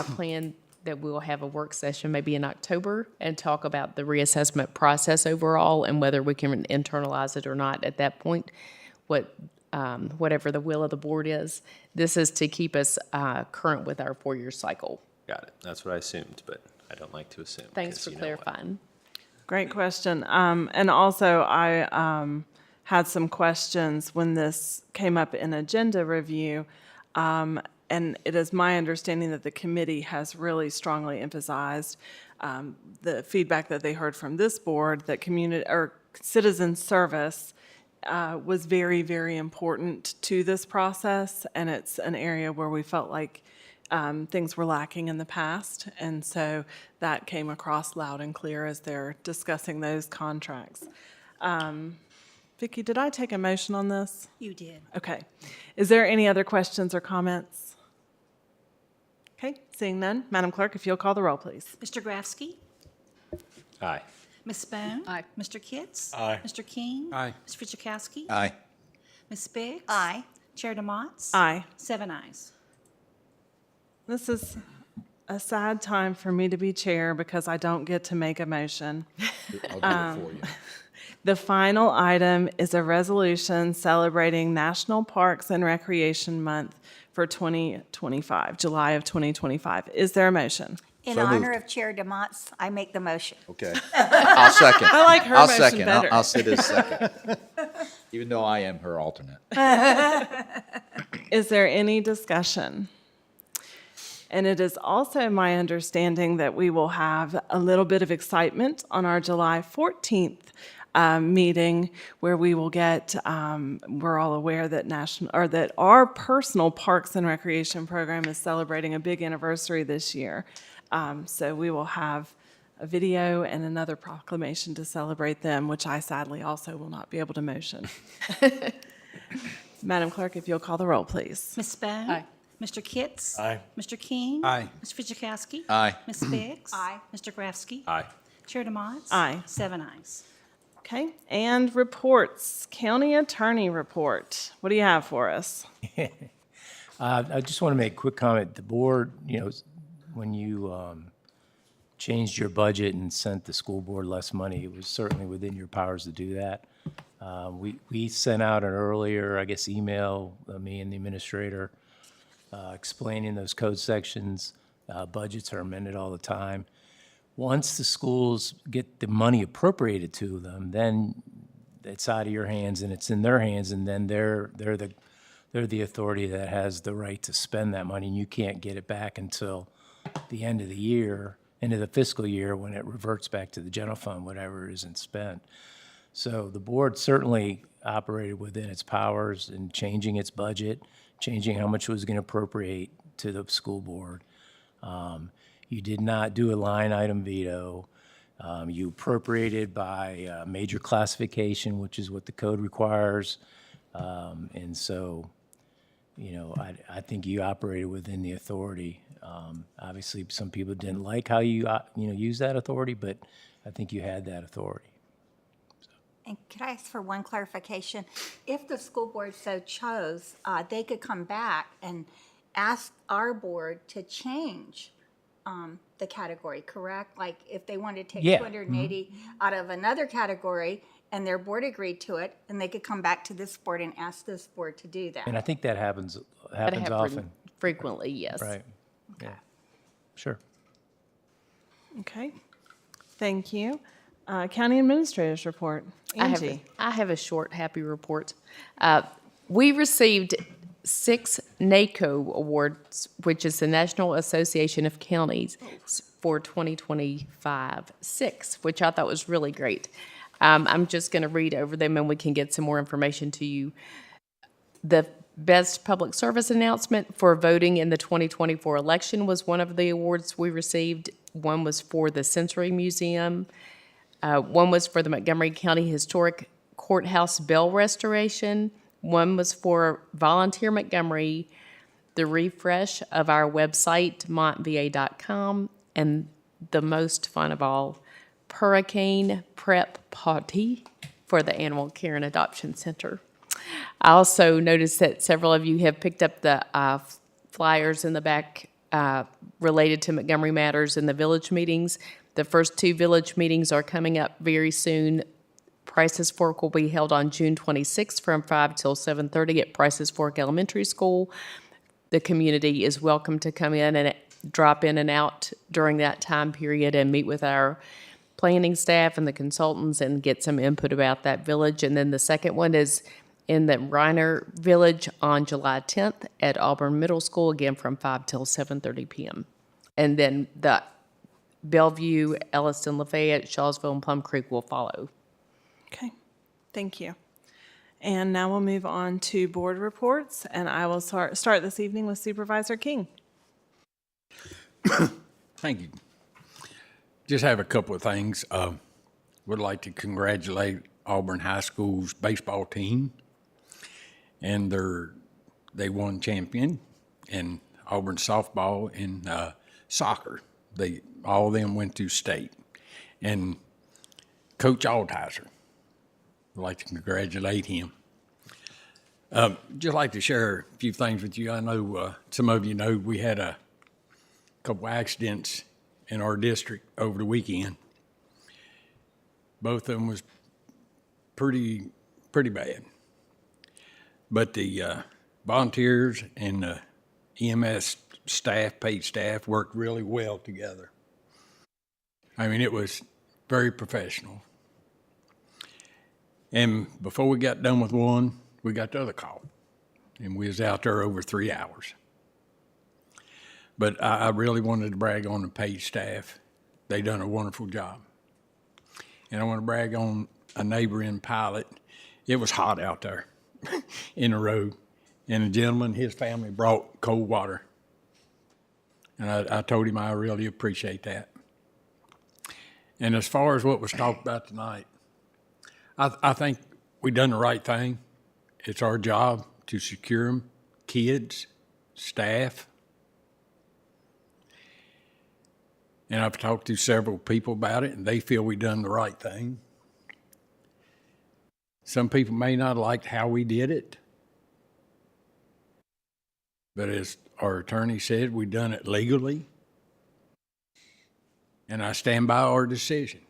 plan that we'll have a work session maybe in October and talk about the reassessment process overall and whether we can internalize it or not at that point, whatever the will of the board is. This is to keep us current with our 4-year cycle. Got it. That's what I assumed, but I don't like to assume. Thanks for clarifying. Great question. And also, I had some questions when this came up in agenda review. And it is my understanding that the committee has really strongly emphasized the feedback that they heard from this board, that community or citizen service was very, very important to this process. And it's an area where we felt like things were lacking in the past. And so that came across loud and clear as they're discussing those contracts. Vicki, did I take a motion on this? You did. Okay. Is there any other questions or comments? Okay, seeing none. Madam Clerk, if you'll call the roll, please. Mr. Grafsky? Aye. Ms. Bone? Aye. Mr. Kitts? Aye. Mr. King? Aye. Mr. Fidzikowski? Aye. Ms. Biggs? Aye. Chair DeMotts? Aye. 7 ayes. This is a sad time for me to be chair because I don't get to make a motion. I'll do it for you. The final item is a resolution celebrating National Parks and Recreation Month for 2025, July of 2025. Is there a motion? In So honor moved. of Chair DeMotts, I make the motion. Okay. I'll second. I like her I'll motion second. better. I'll sit as second. Even though I am her alternate. Is there any discussion? And it is also my understanding that we will have a little bit of excitement on our July 14th meeting, where we will get, we're all aware that that our personal Parks and Recreation program is celebrating a big anniversary this year. So we will have a video and another proclamation to celebrate them, which I sadly also will not be able to motion. Madam Clerk, if you'll call the roll, please. Ms. Bone? Aye. Mr. Kitts? Aye. Mr. King? Aye. Mr. Fidzikowski? Aye. Ms. Biggs? Aye. Mr. Grafsky? Aye. Chair DeMotts? Aye. 7 ayes. Okay, and reports. County Attorney report. What do you have for us? I just want to make a quick comment. The board, when you changed your budget and sent the school board less money, it was certainly within your powers to do that. We sent out an earlier, email, me and the administrator, explaining those code sections. Budgets are amended all the time. Once the schools get the money appropriated to them, then it's out of your hands and it's in their hands, and then they're the authority that has the right to spend that money, and you can't get it back until the end of the year, end of the fiscal year, when it reverts back to the general fund, whatever isn't spent. So the board certainly operated within its powers in changing its budget, changing how much it was going to appropriate to the school board. You did not do a line item veto. You appropriated by major classification, which is what the code requires. And so, I think you operated within the authority. Obviously, some people didn't like how you use that authority, but I think you had that authority. And could I ask for one clarification? If the school board so chose, they could come back and ask our board to change the category, correct? Like if they wanted to take Yeah. 280 out of another category and their board agreed to it, and they could come back to this board and ask this board to do that. And I think that happens That happens often. frequently, yes. Right. Yeah. Sure. Okay, thank you. County Administrator's report. Angie. I have a short, happy report. We received 6 NACO awards, which is the National Association of Counties, for 2025. 6, which I thought was really great. I'm just going to read over them and we can get some more information to you. The Best Public Service Announcement for voting in the 2024 election was one of the awards we received. One was for the Sensory Museum. One was for the Montgomery County Historic Courthouse Bell Restoration. One was for Volunteer Montgomery, the refresh of our website, montva.com, and the most fun of all, Hurricane Prep Party for the Animal Care and Adoption Center. I also noticed that several of you have picked up the flyers in the back related to Montgomery Matters and the village meetings. The first 2 village meetings are coming up very soon. Prices Fork will be held on June 26th from 5 till 7:30 at Prices Fork Elementary School. The community is welcome to come in and drop in and out during that time period and meet with our planning staff and the consultants and get some input about that village. And then the second one is in the Reiner Village on July 10th at Auburn Middle School, again from 5 till 7:30 p.m. And then the Bellevue, Elliston, Lafayette, Shawsville, and Plum Creek will follow. Okay, thank you. And now we'll move on to board reports, and I will start this evening with Supervisor King. Thank you. Just have a couple of things. Would like to congratulate Auburn High School's baseball team, and they won champion, and Auburn softball and soccer. All of them went to state, and Coach Altizer. I'd like to congratulate him. Just like to share a few things with you. I know some of you know we had a couple accidents in our district over the weekend. Both of them was pretty bad. But the volunteers and the EMS staff, paid staff, worked really well together. I mean, it was very professional. And before we got done with one, we got the other call. And we was out there over 3 hours. But I really wanted to brag on the paid staff. They done a wonderful job. And I want to brag on a neighboring pilot. It was hot out there in the road. And a gentleman, his family brought cold water. And I told him I really appreciate that. And as far as what was talked about tonight, I think we done the right thing. It's our job to secure them, kids, staff. And I've talked to several people about it, and they feel we done the right thing. Some people may not have liked how we did it, but as our attorney said, we done it legally, and I stand by our decision.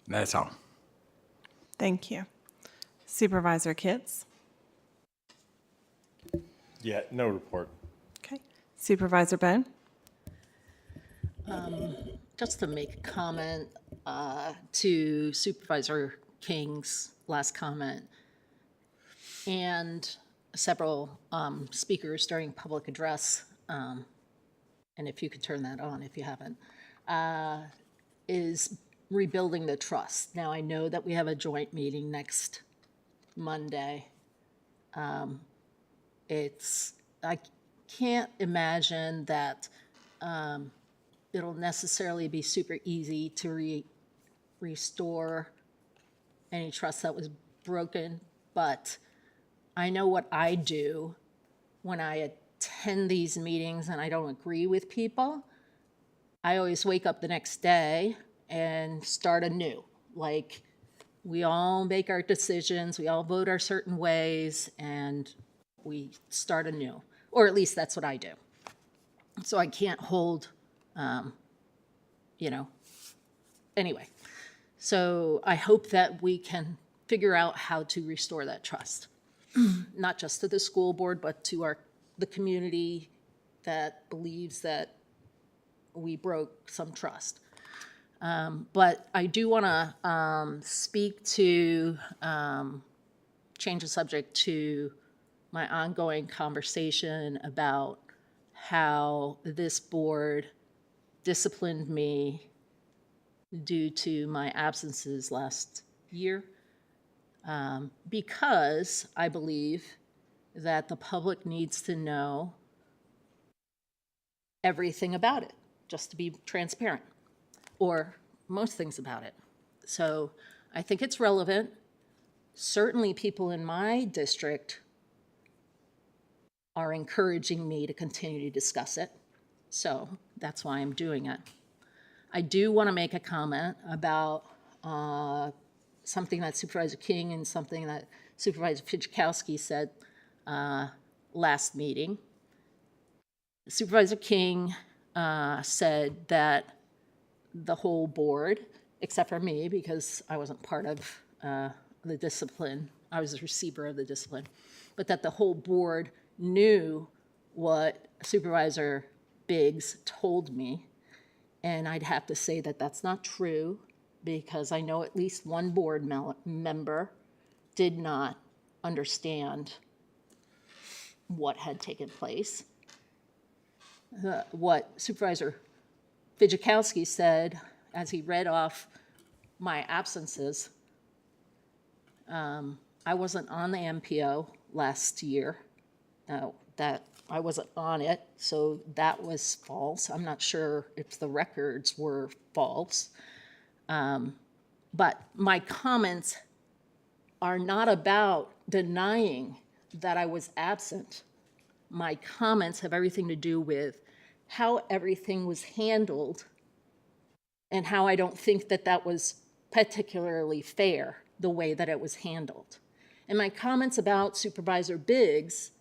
That's all. Thank you. Supervisor Kitts? Yeah, no report. Okay. Supervisor Bone? Just to make a comment to Supervisor King's last comment and several speakers during public address, and if you could turn that on if you haven't, is rebuilding the trust. Now, I know that we have a joint meeting next Monday. I can't imagine that it'll necessarily be super easy to restore any trust that was broken, but I know what I do when I attend these meetings and I don't agree with people. I always wake up the next day and start anew. Like, we all make our decisions, we all vote our certain ways, and we start anew. Or at least that's what I do. So I can't hold, anyway. So I hope that we can figure out how to restore that trust. Not just to the school board, but to the community that believes that we broke some trust. But I do want to speak to, change the subject to my ongoing conversation about how this board disciplined me due to my absences last year, because I believe that the public needs to know everything about it, just to be transparent, or most things about it. So I think it's relevant. Certainly people in my district are encouraging me to continue to discuss it. So that's why I'm doing it. I do want to make a comment about something that Supervisor King and something that Supervisor Fidzikowski said last meeting. Supervisor King said that the whole board, except for me, because I wasn't part of the discipline, I was the receiver of the discipline, but that the whole board knew what Supervisor Biggs told me. And I'd have to say that that's not true, because I know at least one board member did not understand what had taken place. What Supervisor Fidzikowski said as he read off my absences, I wasn't on the MPO last year. That I wasn't on it, so that was false. I'm not sure if the records were false. But my comments are not about denying that I was absent. My comments have everything to do with how everything was handled and how I don't think that that was particularly fair, the way that it was handled. And my comments about Supervisor Biggs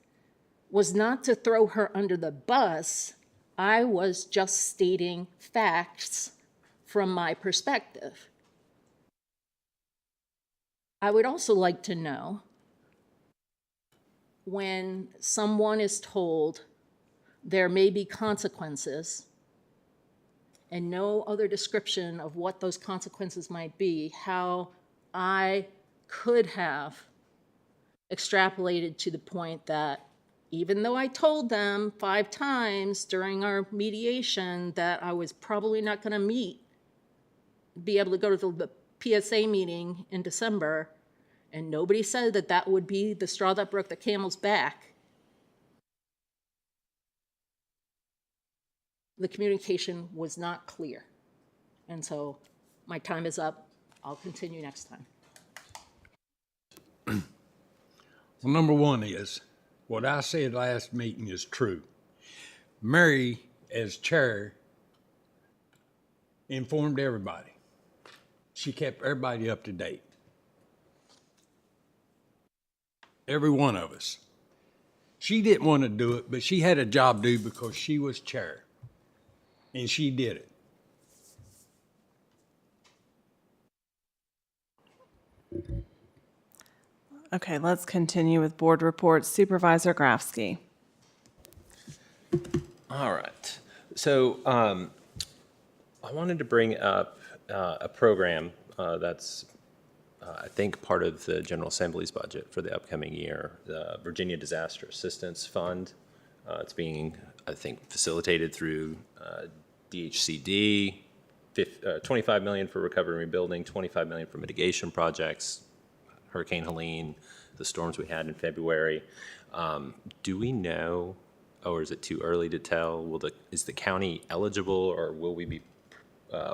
was not to throw her under the bus. I was just stating facts from my perspective. I would also like to know, when someone is told there may be consequences and no other description of what those consequences might be, how I could have extrapolated to the point that even though I told them 5 times during our mediation that I was probably not going to be able to go to the PSA meeting in December, and nobody said that that would be the straw that broke the camel's back, the communication was not clear. And so my time is up. I'll continue next time. Well, number one is, what I said last meeting is true. Mary, as chair, informed everybody. She kept everybody up to date. Every one of us. She didn't want to do it, but she had a job to do because she was chair. And she did it. Okay, let's continue with board reports. Supervisor Grafsky. All right. So I wanted to bring up a program that's, I think, part of the General Assembly's budget for the upcoming year, the Virginia Disaster Assistance Fund. It's being, I think, facilitated through DHCD, $25 million for recovery and rebuilding, $25 million for mitigation projects, Hurricane Helene, the storms we had in February. Do we know, or is it too early to tell, is the county eligible, or will we be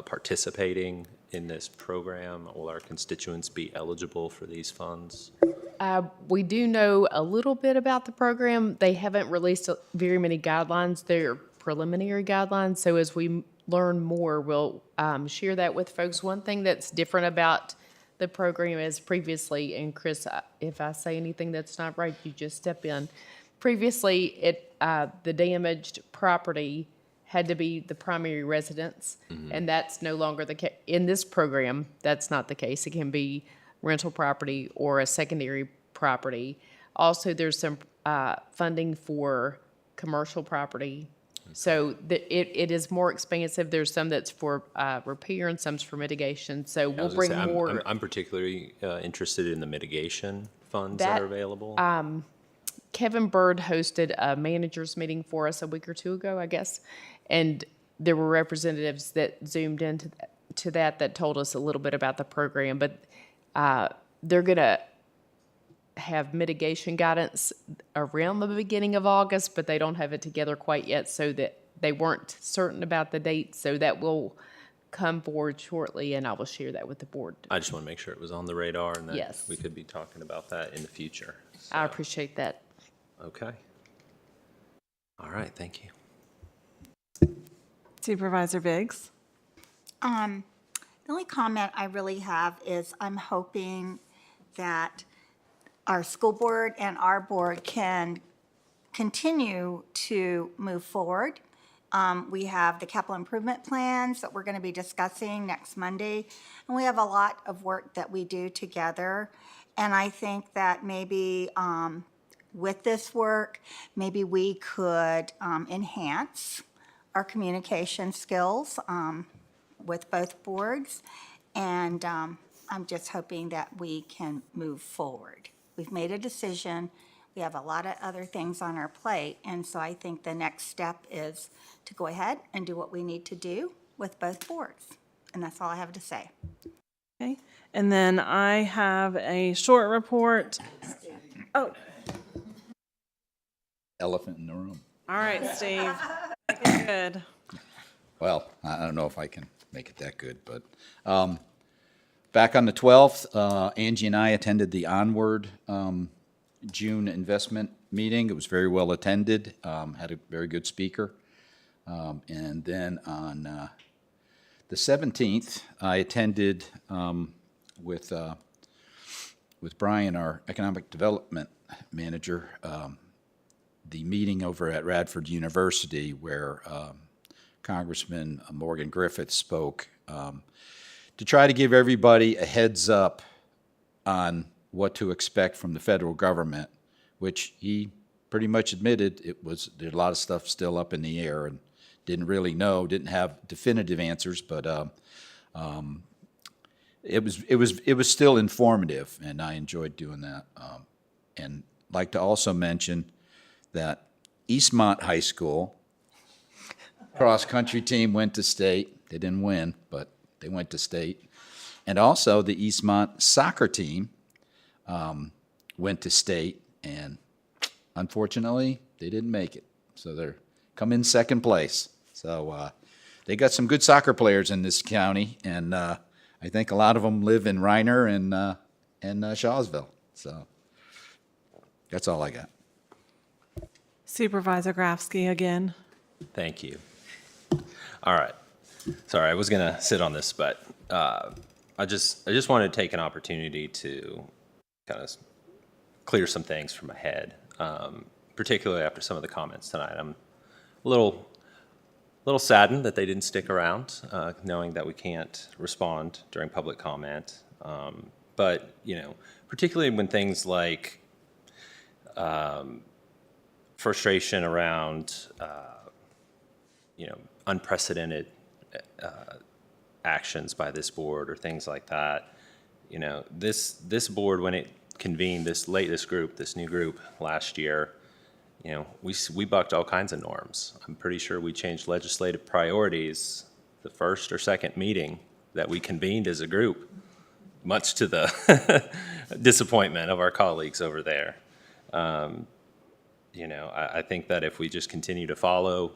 participating in this program? Will our constituents be eligible for these funds? We do know a little bit about the program. They haven't released very many guidelines. They're preliminary guidelines. So as we learn more, we'll share that with folks. One thing that's different about the program is previously, and Chris, if I say anything that's not right, you just step in. Previously, the damaged property had to be the primary residence, and that's no longer the case. In this program, that's not the case. It can be rental property or a secondary property. Also, there's some funding for commercial property. So it is more expansive. There's some that's for repair and some's for mitigation. So we'll bring more. I'm particularly interested in the mitigation funds that are available. Kevin Bird hosted a managers meeting for us a week or two ago, I guess, and there were representatives that zoomed into that told us a little bit about the program. But they're going to have mitigation guidance around the beginning of August, but they don't have it together quite yet, so that they weren't certain about the date. So that will come forward shortly, and I will share that with the board. I just want to make sure it was on the radar and that Yes. we could be talking about that in the future. So, I appreciate that. okay. All right, thank you. Supervisor Biggs. The only comment I really have is I'm hoping that our school board and our board can continue to move forward. We have the capital improvement plans that we're going to be discussing next Monday, and we have a lot of work that we do together. And I think that maybe with this work, maybe we could enhance our communication skills with both boards. And I'm just hoping that we can move forward. We've made a decision. We have a lot of other things on our plate. And so I think the next step is to go ahead and do what we need to do with both boards. And that's all I have to say. Okay, and then I have a short report. Oh, Elephant in the room. all right, Steve. Okay, good. Well, I don't know if I can make it that good, but back on the 12th, Angie and I attended the Onward June investment meeting. It was very well attended, had a very good speaker. And then on the 17th, I attended with with Brian, our economic development manager, the meeting over at Radford University where Congressman Morgan Griffith spoke to try to give everybody a heads up on what to expect from the federal government, which he pretty much admitted there's a lot of stuff still up in the air and didn't really know, didn't have definitive answers, but it was still informative, and I enjoyed doing that. And I'd like to also mention that Eastmont High School cross-country team went to state. They didn't win, but they went to state. And also the Eastmont soccer team went to state, and unfortunately, they didn't make it. So they're come in second place. So they got some good soccer players in this county, and I think a lot of them live in Reiner and Shawsville. So that's all I got. Supervisor Grafsky again. Thank you. All right. Sorry, I was going to sit on this, but I just wanted to take an opportunity to kind of clear some things from my head, particularly after some of the comments tonight. I'm a little saddened that they didn't stick around, knowing that we can't respond during public comment. But, you know, particularly when things like frustration around, you know, unprecedented actions by this board or things like that. You know, this board, when it convened this new group last year, you know, we bucked all kinds of norms. I'm pretty sure we changed legislative priorities the first or second meeting that we convened as a group, much to the disappointment of our colleagues over there. You know, I think that if we just continue to follow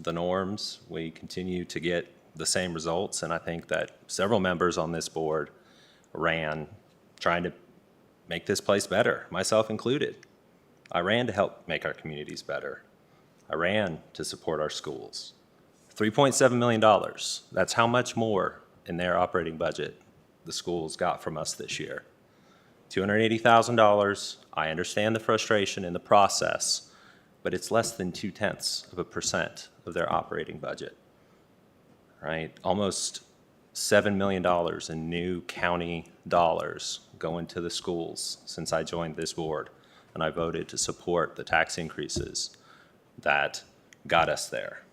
the norms, we continue to get the same results. And I think that several members on this board ran trying to make this place better, myself included. I ran to help make our communities better. I ran to support our schools. $3.7 million, that's how much more in their operating budget the schools got from us this year. $280,000, I understand the frustration in the process, but it's less than 0.2% of their operating budget, right? Almost $7 million in new county dollars go into the schools since I joined this board, and I voted to support the tax increases that got us there.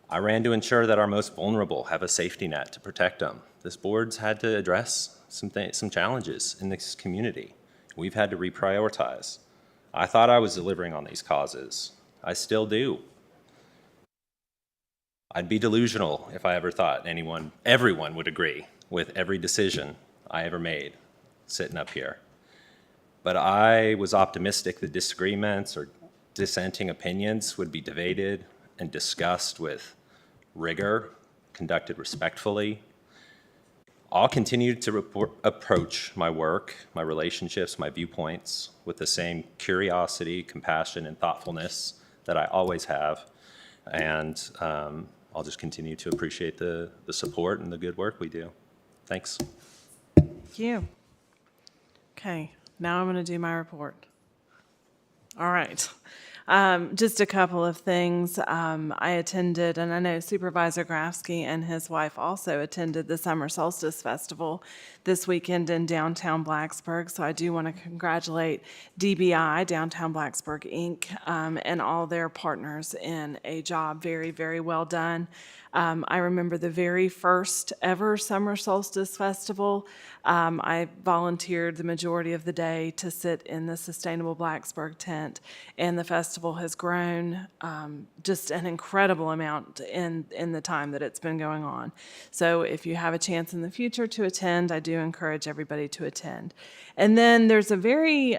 I ran to ensure that our most vulnerable have a safety net to protect them. This board's had to address some challenges in this community. We've had to reprioritize. I thought I was delivering on these causes. I still do. I'd be delusional if I ever thought everyone would agree with every decision I ever made sitting up here. But I was optimistic that disagreements or dissenting opinions would be debated and discussed with rigor, conducted respectfully. I'll continue to approach my work, my relationships, my viewpoints with the same curiosity, compassion, and thoughtfulness that I always have. And I'll just continue to appreciate the support and the good work we do. Thanks. Thank you. Okay, now I'm going to do my report. All right. Just a couple of things. I attended, and I know Supervisor Grafsky and his wife also attended the Summer Solstice Festival this weekend in downtown Blacksburg. So I do want to congratulate DBI, Downtown Blacksburg, Inc., and all their partners in a job very, very well done. I remember the very first ever Summer Solstice Festival. I volunteered the majority of the day to sit in the Sustainable Blacksburg tent, and the festival has grown just an incredible amount in the time that it's been going on. So if you have a chance in the future to attend, I do encourage everybody to attend. And then there's a very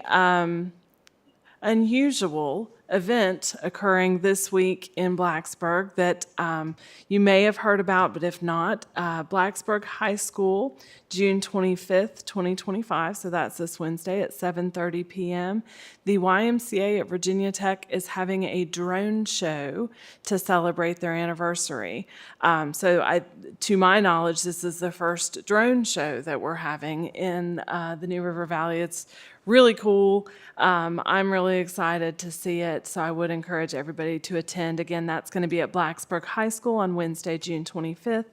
unusual event occurring this week in Blacksburg that you may have heard about, but if not, Blacksburg High School, June 25th, 2025, so that's this Wednesday at 7:30 p.m. The YMCA at Virginia Tech is having a drone show to celebrate their anniversary. To my knowledge, this is the first drone show that we're having in the New River Valley. It's really cool. I'm really excited to see it, so I would encourage everybody to attend. Again, that's going to be at Blacksburg High School on Wednesday, June 25th,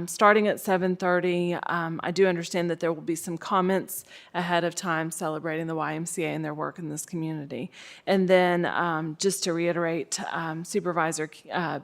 starting at 7:30. I do understand that there will be some comments ahead of time celebrating the YMCA and their work in this community. And then just to reiterate, Supervisor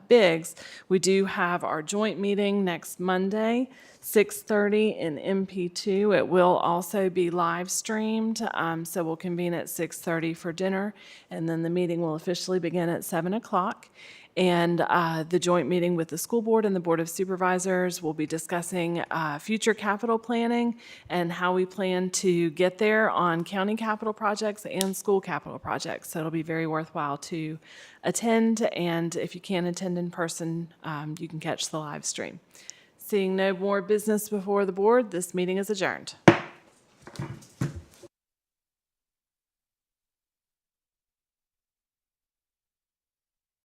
Biggs, we do have our joint meeting next Monday, 6:30 in MP2. It will also be live streamed, so we'll convene at 6:30 for dinner, and then the meeting will officially begin at 7 o'clock. And the joint meeting with the school board and the Board of Supervisors will be discussing future capital planning and how we plan to get there on county capital projects and school capital projects. So it'll be very worthwhile to attend, and if you can't attend in person, you can catch the live stream. Seeing no more business before the board, this meeting is adjourned.